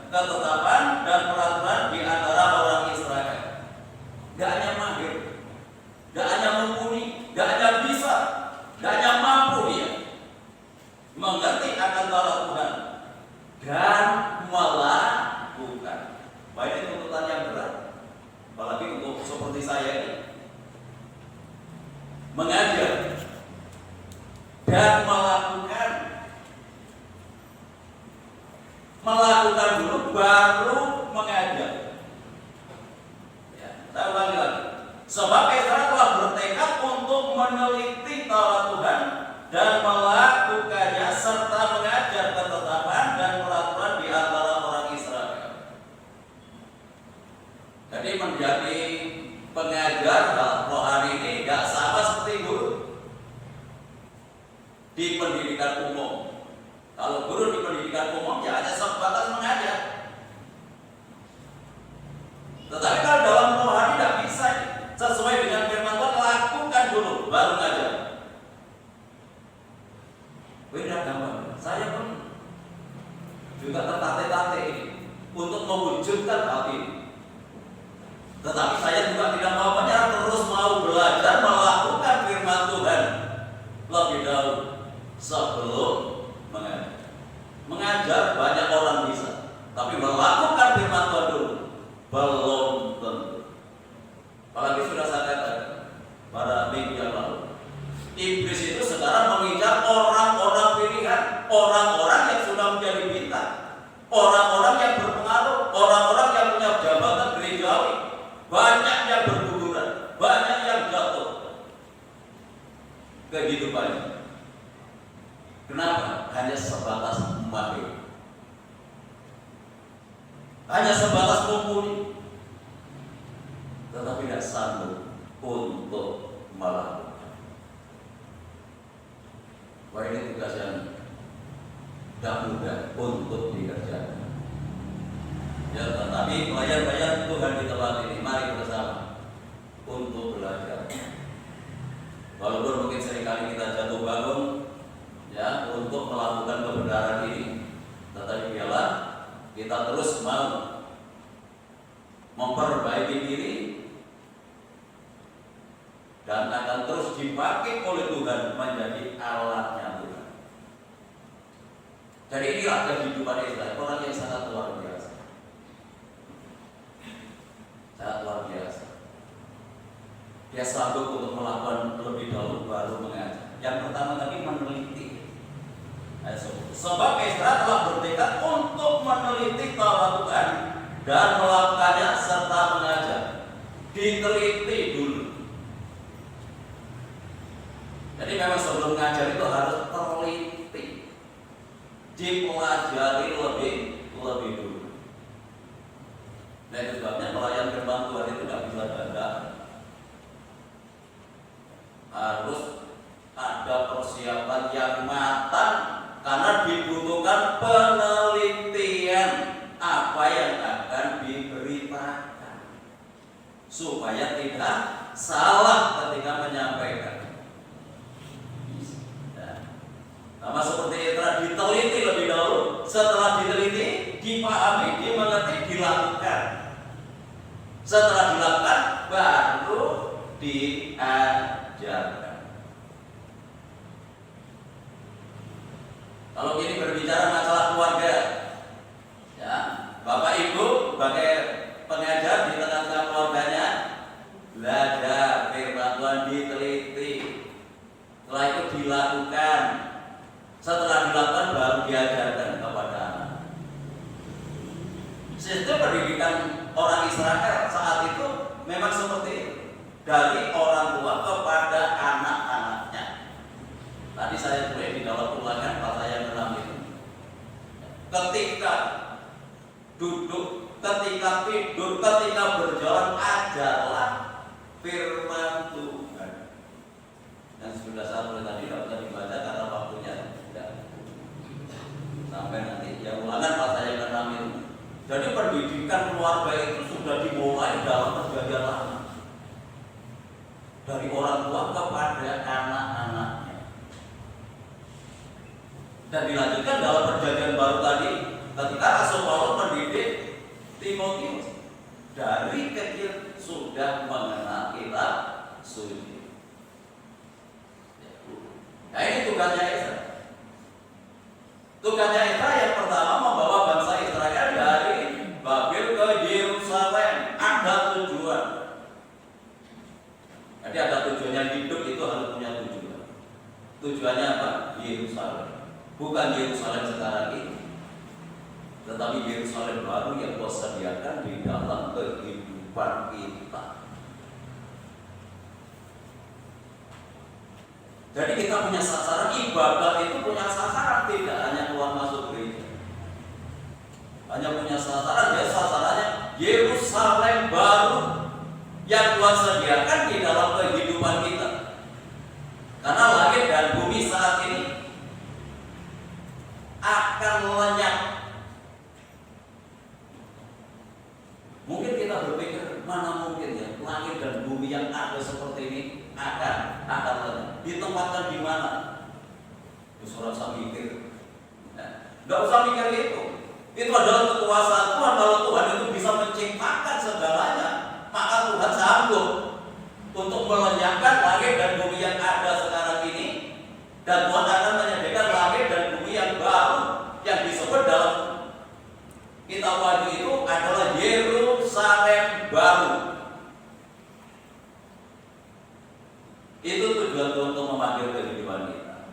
Speaker 2: ketetapan dan peraturan di antara orang Israel. Gak hanya mahir, gak hanya mumpuni, gak hanya bisa, gak hanya mampu dia mengerti akan Taurat Tuhan dan melakukan. Wah, ini tuntutan yang berat, apalagi untuk seperti saya ini. Mengajar dan melakukan dulu baru mengajar. Ya, saya ulangi lagi. Sebab Esra telah bertekad untuk meneliti Taurat Tuhan dan melakukannya serta mengajar ketetapan dan peraturan di antara orang Israel. Jadi menjadi pengajar dalam rohani ini tidak sama seperti guru di pendidikan umum. Kalau guru di pendidikan umum ya hanya sebatas mengajar. Tetapi kalau dalam rohani tidak bisa sesuai dengan firman Tuhan, lakukan dulu baru mengajar. Beda gampang. Saya pun juga tertatih-tatih ini untuk mewujudkan hal ini. Tetapi saya juga tidak mau menyerah, terus mau belajar melakukan firman Tuhan lebih dahulu sebelum mengajar. Mengajar banyak orang bisa, tapi melakukan firman Tuhan dulu belum tentu. Apalagi sudah saya katakan pada minggu yang lalu, iblis itu sekarang mengincar orang-orang pilihan, orang-orang yang sudah menjadi bintang, orang-orang yang berpengaruh, orang-orang yang punya jabatan gerejawi. Banyak yang berguguran, banyak yang jatuh kehidupannya. Kenapa? Hanya sebatas mahir, hanya sebatas mumpuni, tetapi tidak sanggup untuk melakukan. Wah, ini tugas yang tidak mudah untuk dikerjakan. Ya, tetapi pelayan-pelayan Tuhan di tempat ini, mari bersama untuk belajar Walaupun mungkin seringkali kita jatuh bangun ya untuk melakukan kebenaran ini, tetapi biarlah kita terus mau memperbaiki diri dan akan terus dipakai oleh Tuhan menjadi alatnya Tuhan. Jadi inilah kehidupan Israel, orang yang sangat luar biasa. Sangat luar biasa. Dia sanggup untuk melakukan lebih dahulu baru mengajar. Yang pertama tadi meneliti. Sebab Ezra telah bertekad untuk meneliti Taurat Tuhan dan melakukannya serta mengajar. Diteliti dulu. Jadi memang sebelum mengajar itu harus teliti, dipelajari lebih dulu. Nah itu sebabnya pelayan firman Tuhan itu tidak bisa dadakan. Harus ada persiapan yang matang karena dibutuhkan penelitian apa yang akan diberitakan supaya tidak salah ketika menyampaikan. Sama seperti Ezra diteliti lebih dahulu, setelah diteliti, dipahami, dimengerti, dilakukan. Setelah dilakukan, baru diajarkan. Kalau ini berbicara masalah keluarga, ya, Bapak Ibu sebagai pengajar di tengah-tengah keluarganya, belajar firman Tuhan, diteliti, setelah itu dilakukan. Setelah dilakukan baru diajarkan kepada anak. Sistem pendidikan orang Israel saat itu memang seperti itu, dari orang tua kepada anak-anaknya. Tadi saya tulis di dalam ulangan pas saya mengambil. Ketika duduk, ketika tidur, ketika berjalan, ajarlah firman Tuhan. Dan sudah saya tulis tadi tidak bisa dibaca karena waktunya sampai nanti ya ulangan pas saya ke-6 itu. Jadi pendidikan keluarga itu sudah dimulai dalam perjanjian lama, dari orang tua kepada anak-anaknya, dan dilanjutkan dalam perjanjian baru tadi ketika Rasul Paulus mendidik Timotius dari kecil sudah mengenal kitab suci. Nah ini tugasnya Ezra. Tugasnya Ezra yang pertama membawa bangsa Israel dari Babel ke Yerusalem. Ada tujuan. Jadi ada tujuannya, hidup itu harus punya tujuan. Tujuannya apa? Yerusalem. Bukan Yerusalem sekarang ini, tetapi Yerusalem baru yang Tuhan sediakan di dalam kehidupan kita. Jadi kita punya sasaran, ibadah itu punya sasaran, tidak hanya keluar masuk gereja. Hanya punya sasaran, ya sasarannya Yerusalem baru yang Tuhan sediakan di dalam kehidupan kita. Karena langit dan bumi saat ini akan lenyap. Mungkin kita berpikir, mana mungkin ya langit dan bumi yang ada seperti ini akan lenyap. Ditempatkan di mana? Sudah usah mikir. Nggak usah mikir itu. Itu adalah kekuasaan Tuhan. Kalau Tuhan itu bisa menciptakan segalanya, maka Tuhan sanggup untuk melenyapkan langit dan bumi yang ada sekarang ini, dan Tuhan akan menyediakan langit dan bumi yang baru yang disebut dalam kitab Wahyu itu adalah Yerusalem baru. Itu tujuan Tuhan untuk memanggil kehidupan kita.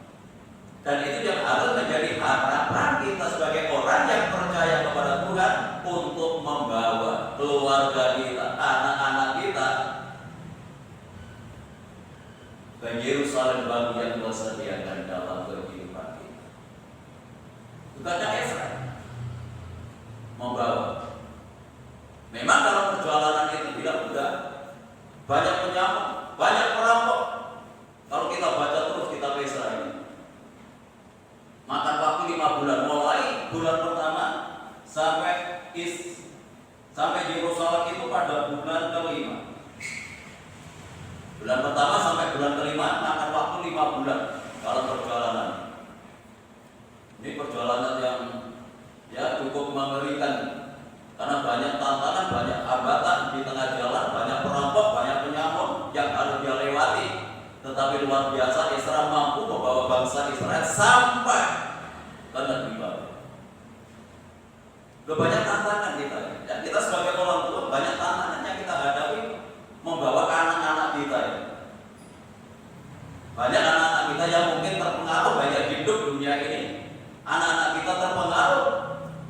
Speaker 2: Dan itu yang harus menjadi harapan kita sebagai orang yang percaya kepada Tuhan untuk membawa keluarga kita, anak-anak kita ke Yerusalem baru yang Tuhan sediakan dalam kehidupan kita. Tugasnya Ezra membawa. Memang dalam perjalanan itu tidak mudah. Banyak penyamuk, banyak perampok. Kalau kita baca terus kitab Ezra ini, makan waktu 5 bulan, mulai bulan pertama sampai Yerusalem itu pada bulan ke-5. Bulan pertama sampai bulan ke-5 makan Tetapi luar biasa, Ezra mampu membawa bangsa Israel sampai ke negeri baru. Banyak tantangan kita. Ya, kita sebagai orang tua banyak tantangan yang kita hadapi membawa anak-anak kita. Ya. Banyak anak-anak kita yang mungkin terpengaruh banyak hidup dunia ini. Anak-anak kita terpengaruh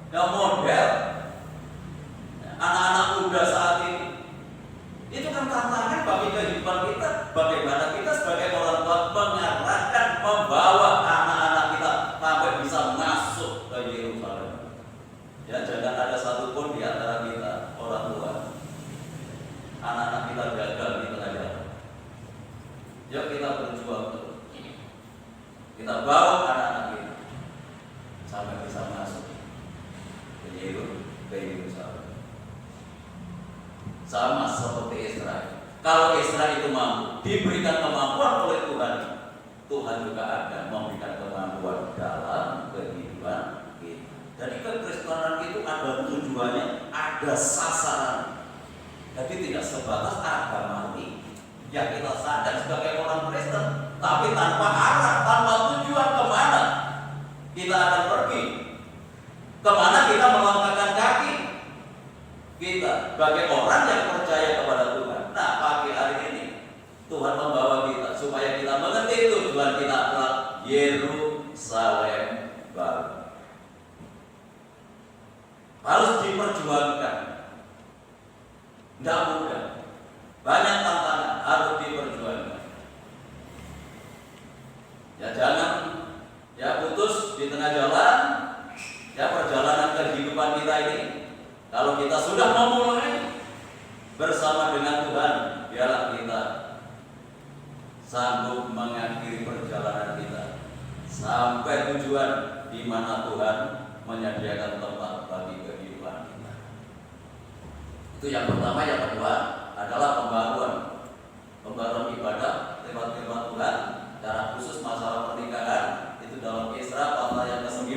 Speaker 2: yang model. Anak-anak muda saat ini. Itu kan tantangan bagi kehidupan kita. Bagaimana kita sebagai orang tua mengarahkan, membawa anak-anak kita sampai bisa masuk ke Yerusalem. Ya, jangan ada satupun di antara kita orang tua, anak-anak kita gagal di tengah jalan. Yuk kita berjuang terus. Kita bawa anak-anak kita sampai bisa masuk ke Yerusalem. Sama seperti Israel. Kalau Israel itu mampu, diberikan kemampuan oleh Tuhan, Tuhan juga akan memberikan kemampuan dalam kehidupan kita. Jadi kekristenan itu ada tujuannya, ada sasaran. Jadi tidak sebatas agama ini yang kita sadar sebagai orang Kristen, tapi tanpa arah, tanpa tujuan kemana kita akan pergi, kemana kita melangkahkan kaki kita sebagai orang yang percaya kepada Tuhan. Nah, pagi hari ini Tuhan membawa kita supaya kita mengerti tujuan kita adalah Yerusalem baru. Harus diperjuangkan. Tidak mudah. Banyak tantangan harus diperjuangkan. Ya jangan putus di tengah jalan. Ya perjalanan kehidupan kita ini. Kalau kita sudah memulai bersama dengan Tuhan, biarlah kita sanggup mengakhiri perjalanan kita sampai tujuan di mana Tuhan menyediakan tempat bagi kehidupan kita. Itu yang pertama. Yang kedua adalah pembaruan ibadah lewat firman Tuhan, cara khusus masalah pernikahan. Itu dalam Ezra pasal yang ke-9.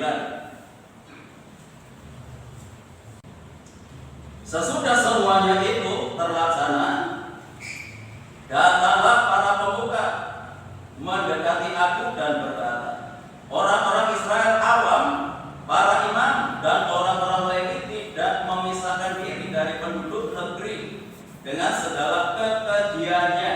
Speaker 2: Sesudah semuanya itu terlaksana, datanglah para pemuka mendekati aku dan berkata, orang-orang Israel awam, para imam dan orang-orang Lewi tidak memisahkan diri dari penduduk negeri dengan segala kekejiannya,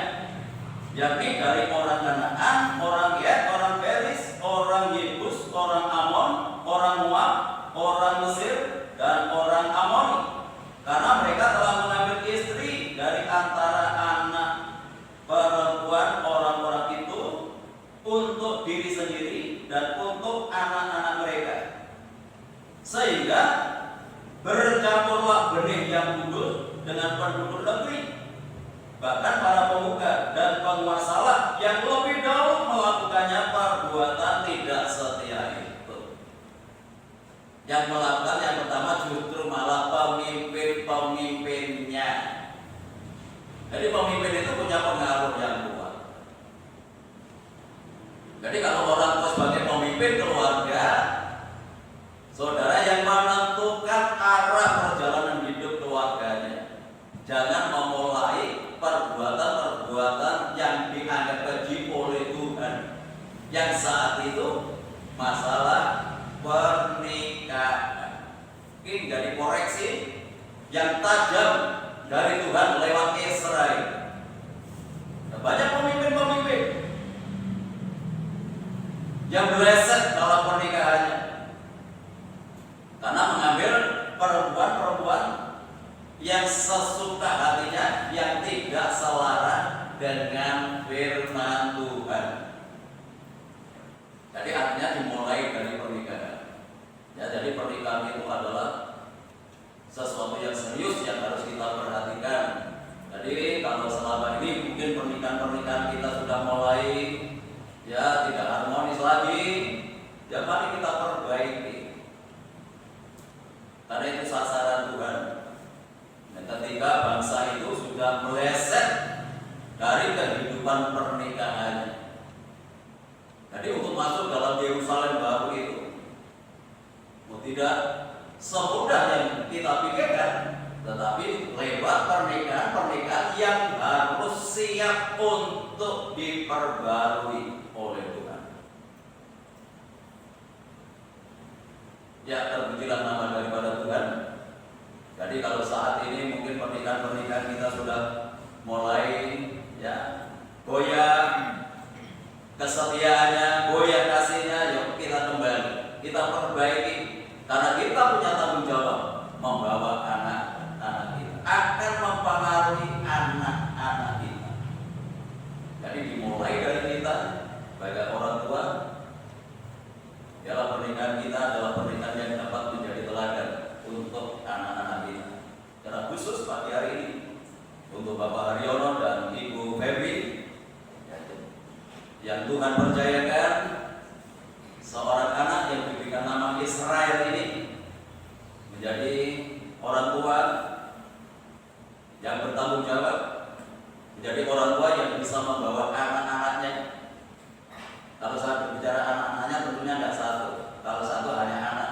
Speaker 2: yakni dari orang Kanaan, orang Gad, orang Peris, orang Yebus, orang Amon, orang Moab, orang Mesir, dan orang Amoni. Karena mereka telah mengambil istri dari antara anak perempuan orang-orang itu untuk diri sendiri dan untuk anak-anak mereka, sehingga bercampurlah benih yang kudus dengan penduduk negeri. Bahkan para pemuka dan penguasalah yang lebih dahulu melakukannya perbuatan tidak setia itu. Yang melakukan yang pertama justru malah pemimpin-pemimpinnya. Jadi pemimpin itu punya pengaruh yang kuat. Jadi kalau orang tua sebagai pemimpin keluarga, saudara yang menentukan arah perjalanan hidup keluarganya, jangan memulai perbuatan-perbuatan yang dianggap keji oleh Tuhan. Yang saat itu masalah pernikahan. Ini dari koreksi yang tajam dari Tuhan lewat Israel. Banyak pemimpin-pemimpin yang meleset dalam pernikahannya karena mengambil perempuan-perempuan yang sesuka hatinya, yang tidak selaras dengan firman Tuhan. Jadi artinya dimulai dari pernikahan. Ya, jadi pernikahan itu adalah sesuatu yang serius yang harus kita perhatikan. Jadi kalau selama ini mungkin pernikahan kita sudah mulai tidak harmonis lagi, ya mari kita perbaiki. Karena itu sasaran Tuhan. Dan ketika bangsa itu sudah meleset dari kehidupan pernikahannya, jadi untuk masuk dalam Yerusalem baru itu tidak semudah yang kita pikirkan, tetapi lewat pernikahan yang harus siap untuk untuk diperbarui oleh Tuhan. Ya, terpujilah nama daripada Tuhan. Jadi kalau saat ini mungkin pernikahan kita sudah mulai ya goyah kesetiaannya, goyah kasihnya, yuk kita kembali, kita perbaiki, karena kita punya tanggung jawab membawa anak-anak kita, akan mempengaruhi anak-anak kita. Jadi dimulai dari kita sebagai orang tua. Dalam pernikahan kita adalah pernikahan yang dapat menjadi teladan untuk anak-anak kita. Karena khusus pagi hari ini untuk Bapak Haryono dan Ibu Febri, yang Tuhan percayakan seorang anak yang diberikan nama Israel ini menjadi orang tua yang bertanggung jawab, menjadi orang tua yang bisa membawa anak-anaknya. Kalau saya berbicara anak-anaknya tentunya tidak satu. Kalau satu hanya anak,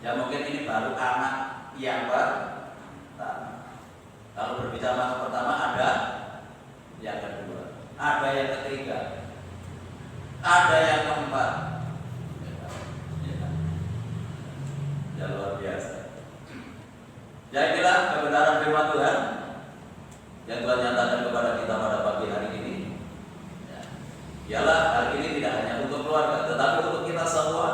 Speaker 2: ya mungkin ini baru anak yang pertama. Kalau berbicara masa pertama ada yang kedua, ada yang ketiga, ada yang keempat. Ya luar biasa. Ya inilah kebenaran firman Tuhan yang Tuhan nyatakan kepada kita pada pagi hari ini. Ialah hari ini tidak hanya untuk keluarga, tetapi untuk kita semua.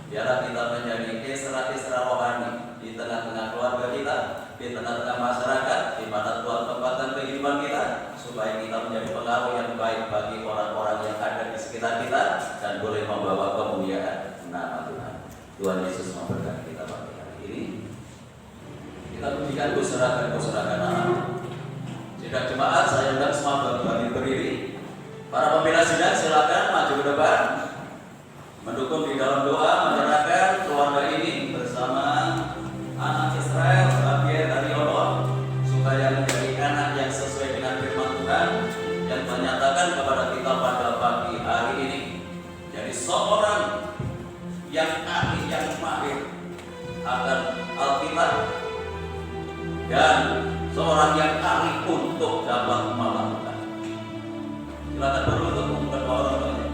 Speaker 2: Biarlah kita menjadi Isra-Isra rohani di tengah-tengah keluarga kita, di tengah-tengah masyarakat, di mana Tuhan tempatkan kehidupan kita, supaya kita menjadi pengaruh yang baik bagi orang-orang yang ada di sekitar kita dan boleh membawa kemuliaan nama Tuhan. Tuhan Yesus memberkati kita pagi hari ini. Kita pujikan serahkan anak. Sidang jemaat, saya undang semua bagi berdiri. Para pembina sidang silakan maju ke depan, mendukung di dalam doa, menyerahkan keluarga ini bersama anak Israel Javier Haryono supaya menjadi anak yang sesuai dengan firman Tuhan yang menyatakan kepada kita pada pagi hari ini. Jadi seorang yang ahli, yang mahir akan Alkitab, dan seorang yang ahli untuk dapat melakukan. Silakan berlutut untuk kedua orang tuanya.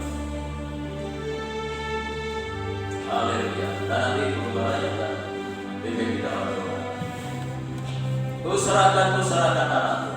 Speaker 2: Haleluya. Dan nanti berdoa yang dan bimbing di dalam doa. Kuserahkan anakku.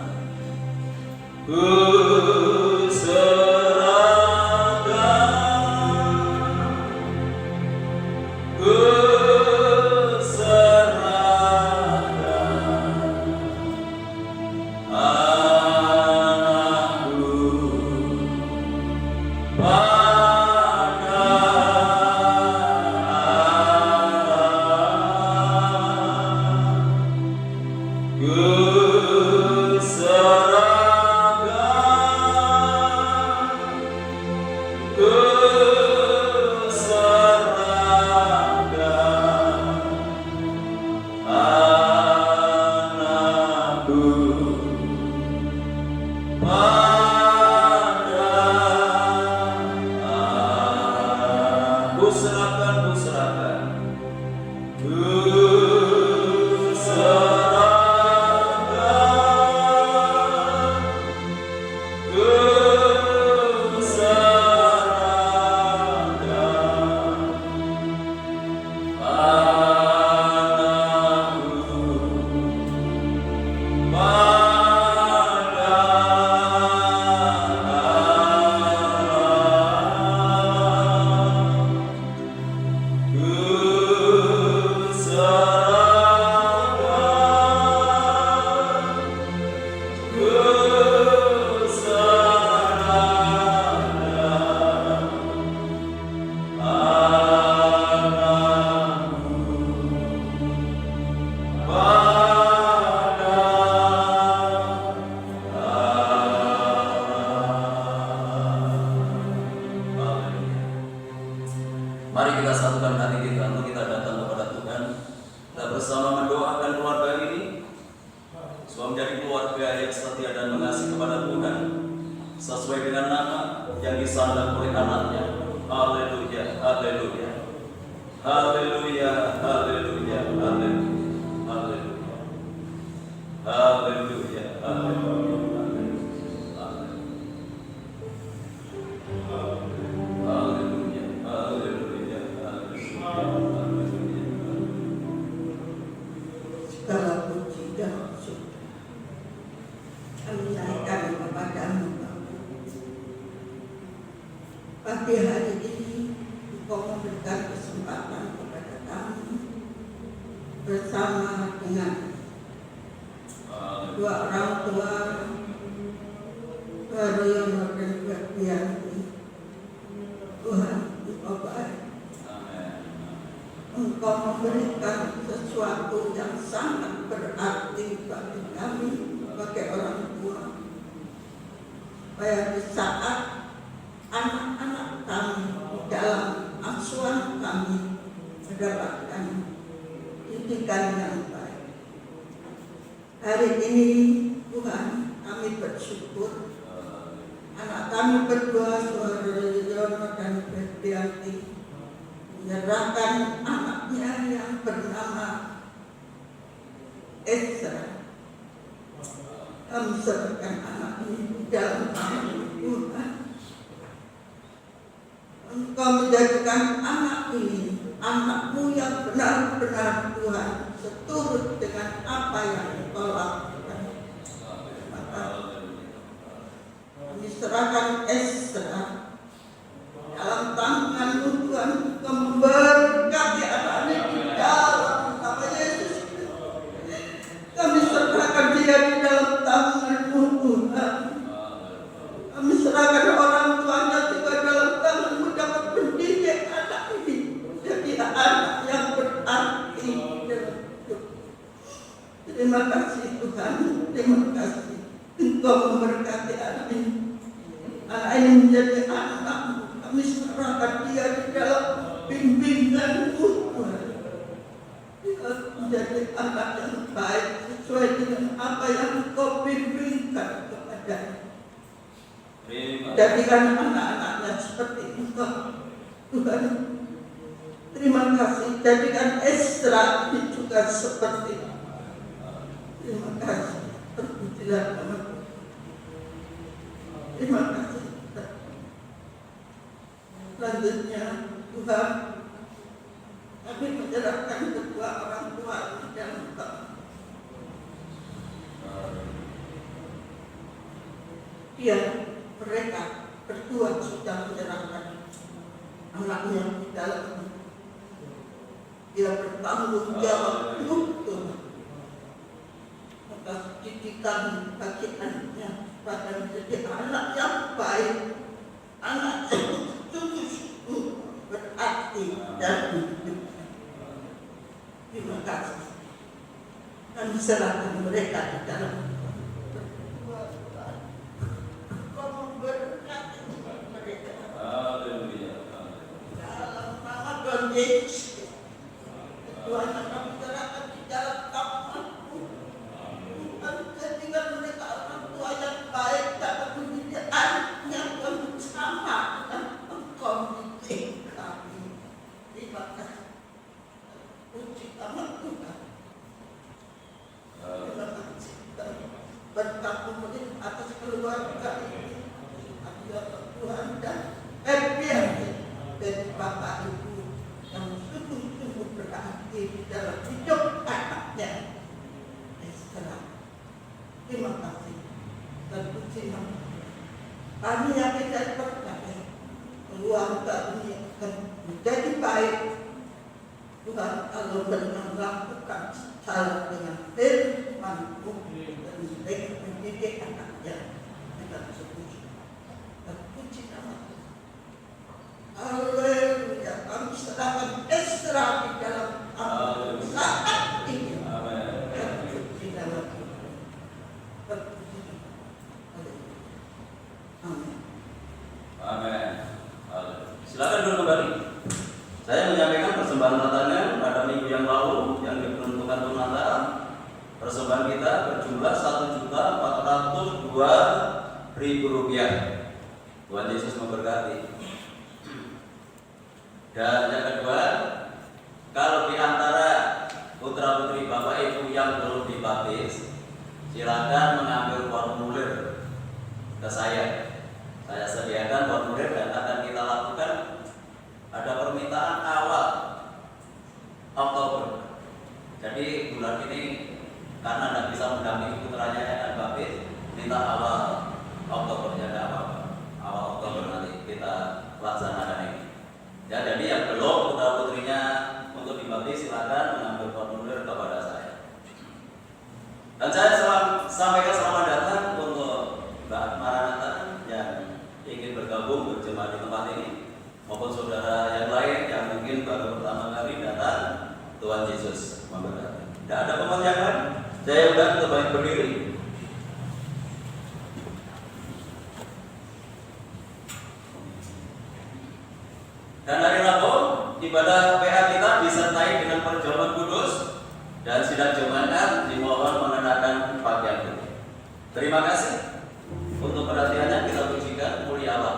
Speaker 2: Mari kita satukan hati kita untuk kita datang kepada Tuhan. Kita bersama mendoakan keluarga ini supaya menjadi keluarga yang setia dan mengasihi kepada Tuhan sesuai dengan nama yang disandang oleh anaknya. Haleluya, haleluya, haleluya, haleluya, haleluya, haleluya, haleluya, haleluya, haleluya.
Speaker 4: pagi hari ini Engkau memberikan kesempatan kepada kami bersama dengan dua orang tua, Royono dan Berdianti. Tuhan, Engkau baik. Engkau memberikan sesuatu yang sangat berarti bagi kami sebagai orang tua, supaya di saat anak-anak kami di dalam asuhan kami mendapatkan didikan yang baik. Hari ini Tuhan, kami bersyukur anak kami berdua, Saudara Yono dan Berdianti, menyerahkan anaknya yang bernama Ezra. Kami serahkan anak ini di dalam tangan Tuhan. Engkau menjadikan anak ini anakmu yang benar-benar Tuhan, seturut dengan apa yang Engkau lakukan. Maka kami serahkan Ezra dalam tangan-Mu Tuhan, Engkau memberkati anak-anak di dalam nama Yesus. Kami serahkan dia di dalam tangan-Mu Tuhan. Kami serahkan orang tuanya juga dalam tangan-Mu, dapat mendidik anak ini jadi anak yang berarti dalam hidup. Terima kasih Tuhan, terima kasih Engkau memberkati anak ini. Anak ini menjadi anak-Mu. Kami serahkan dia di dalam bimbingan-Mu Tuhan. Dia menjadi anak yang baik sesuai dengan apa yang Engkau bimbingkan kepadanya. Jadikan anak-anaknya seperti Engkau Tuhan. Terima kasih. Jadikan Ezra ini juga seperti itu. Terima kasih. Terpujilah nama Tuhan. Terima kasih. Selanjutnya Tuhan, kami menyerahkan kedua orang tua di dalam Tuhan. Mereka berdua sudah menyerahkan anaknya di dalam. Dia bertanggung jawab untuk atas didikan bagi anaknya pada menjadi anak yang baik, anak yang sungguh-sungguh berarti dan hidup. Terima kasih. Kami serahkan mereka di dalam. Yesus, Tuhan kami serahkan di dalam tangan-Mu. Kami jadikan mereka orang tua yang baik, dapat mendidik anaknya yang sama dengan Engkau mendidik kami. Terima kasih. Puji nama Tuhan. Terima kasih. Berkat-Mu atas keluarga ini. Tuhan dan biar dari Bapak Ibu yang sungguh-sungguh berarti di dalam hidup anaknya. Terima kasih dan puji nama. Kami yang tidak percaya keluarga ini akan menjadi baik Tuhan kalau benar melakukan salah dengan firman-Mu dan mereka mendidik anaknya dengan sungguh. Dan puji nama. Haleluya. Kami serahkan Ezra di dalam saat ini. Puji nama Tuhan. Amin.
Speaker 2: Amin. Silakan duduk kembali. Saya menyampaikan persembahan Natalnya pada minggu yang lalu yang diperuntukkan untuk Natal. Persembahan kita berjumlah Rp1.402.000. Tuhan Yesus memberkati. Dan yang kedua, kalau di antara putra putri Bapak Ibu yang belum dibaptis, silakan mengambil formulir ke saya. Saya sediakan formulir dan akan kita lakukan. Ada permintaan awal Oktober. Jadi bulan ini karena tidak bisa mendampingi putranya yang akan baptis, minta awal Oktober, ya tidak apa-apa. Awal Oktober nanti kita laksanakan ini. Ya, jadi yang belum putra putrinya untuk dibaptis silakan mengambil formulir kepada saya. Dan saya sampaikan selamat datang untuk Mbak Maranatha yang ingin bergabung berjemaah di tempat ini, maupun saudara yang lain yang mungkin baru pertama kali datang. Tuhan Yesus memberkati. Tidak ada pemanjangan, saya undang untuk baik berdiri. Dan hari Rabu, ibadah PA kita disertai dengan perjamuan kudus dan sidang Jumat. Dimohon mengenakan pakaian putih. Terima kasih untuk perhatiannya. Kita pujikan mulia Allah.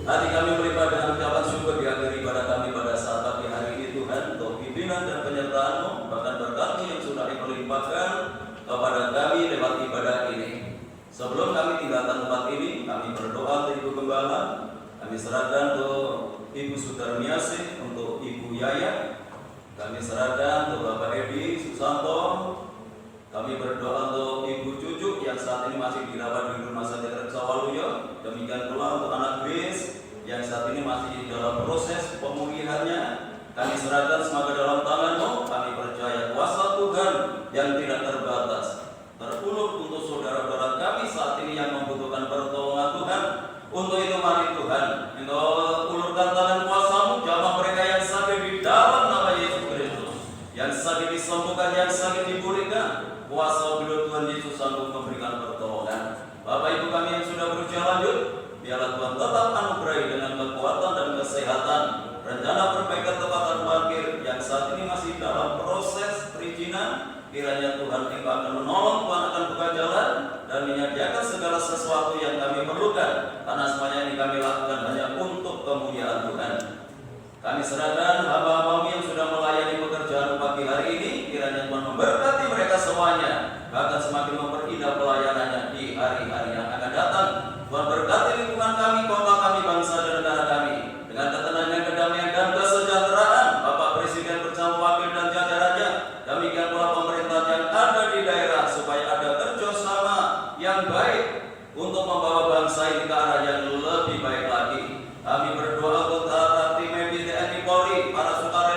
Speaker 2: Hati kami melimpah dengan ucapan syukur diakhiri pada kami pada saat pagi hari ini Tuhan, untuk pimpinan dan penyertaan-Mu, bahkan berkat-Mu yang sudah dilimpahkan kepada kami lewat ibadah ini. Sebelum kami tinggalkan tempat ini, kami berdoa untuk Ibu Gembala, kami serahkan untuk Ibu Sudarmiasih, untuk Ibu Yaya, kami serahkan untuk Bapak Edi Susanto, kami berdoa untuk Ibu Cucuk yang saat ini masih dirawat di Rumah Sakit Reksawaluyo. Demikian pula untuk anak Grace yang saat ini masih dalam proses pemulihannya. Kami serahkan semoga dalam tangan-Mu. Kami percaya kuasa Tuhan yang tidak terbatas terulur untuk saudara-saudara kami saat ini yang membutuhkan pertolongan Tuhan. Untuk itu mari Tuhan, Engkau ulurkan tangan kuasa-Mu, jamah mereka yang sakit di dalam nama Yesus Kristus, yang sakit disembuhkan, yang sakit dipulihkan. Kuasa hidup Tuhan Yesus sanggup memberikan pertolongan. Bapak Ibu kami yang sudah berusia lanjut, biarlah Tuhan tetap anugerahi dengan kekuatan dan kesehatan. Rencana perbaikan tempatan parkir yang saat ini masih dalam proses perizinan, kiranya Tuhan Engkau akan menolong, Tuhan akan buka jalan dan menyediakan segala sesuatu yang kami perlukan, karena semuanya ini kami lakukan hanya untuk kemuliaan Tuhan. Kami serahkan hamba-hamba-Mu yang sudah melayani pekerjaan pagi hari ini, kiranya Tuhan memberkati mereka semuanya, bahkan semakin memperindah pelayanannya di hari-hari yang akan datang. Tuhan berkati lingkungan kami, kota kami, bangsa dan negara kami dengan ketenangan, kedamaian dan kesejahteraan. Bapak Presiden bersama wakil dan jajarannya, demikian pula pemerintah yang ada di daerah, supaya ada kerjasama yang baik untuk membawa bangsa ini ke arah yang lebih baik lagi. Kami berdoa untuk tim medis TNI Polri, para sukarelawan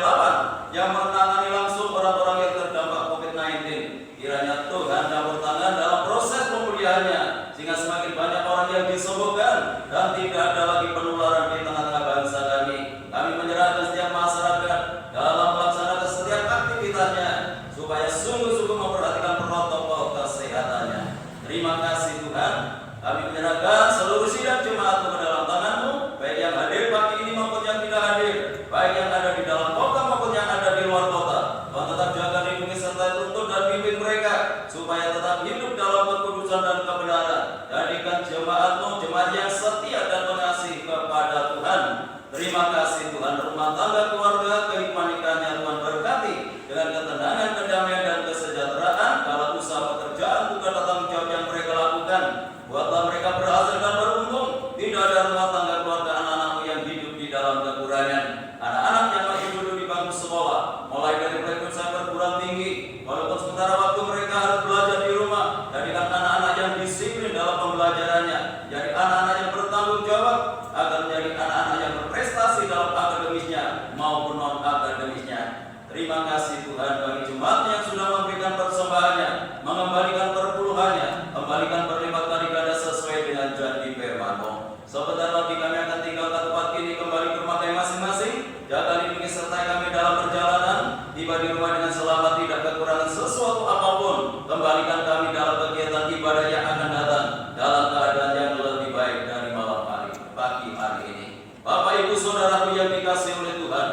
Speaker 2: kasih Tuhan bagi jemaat yang sudah memberikan persembahannya, mengembalikan perpuluhannya, kembalikan berlipat kali ganda sesuai dengan janji firman-Mu. Sebentar lagi kami akan tinggalkan tempat ini kembali ke rumah kami masing-masing. Jaga lindungi sertai kami dalam perjalanan, tiba di rumah dengan selamat, tidak kekurangan sesuatu apapun. Kembalikan kami dalam kegiatan ibadah yang akan datang dalam keadaan yang lebih baik dari malam hari, pagi hari ini. Bapak Ibu Saudaraku yang dikasihi oleh Tuhan,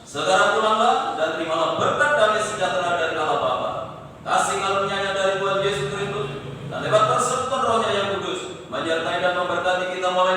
Speaker 2: segera pulanglah dan terimalah berkat damai sejahtera dari Allah Bapa, kasih karunia-Nya dari Tuhan Yesus Kristus, dan lewat persekutuan Roh-Nya yang kudus menyertai dan memberkati kita mulai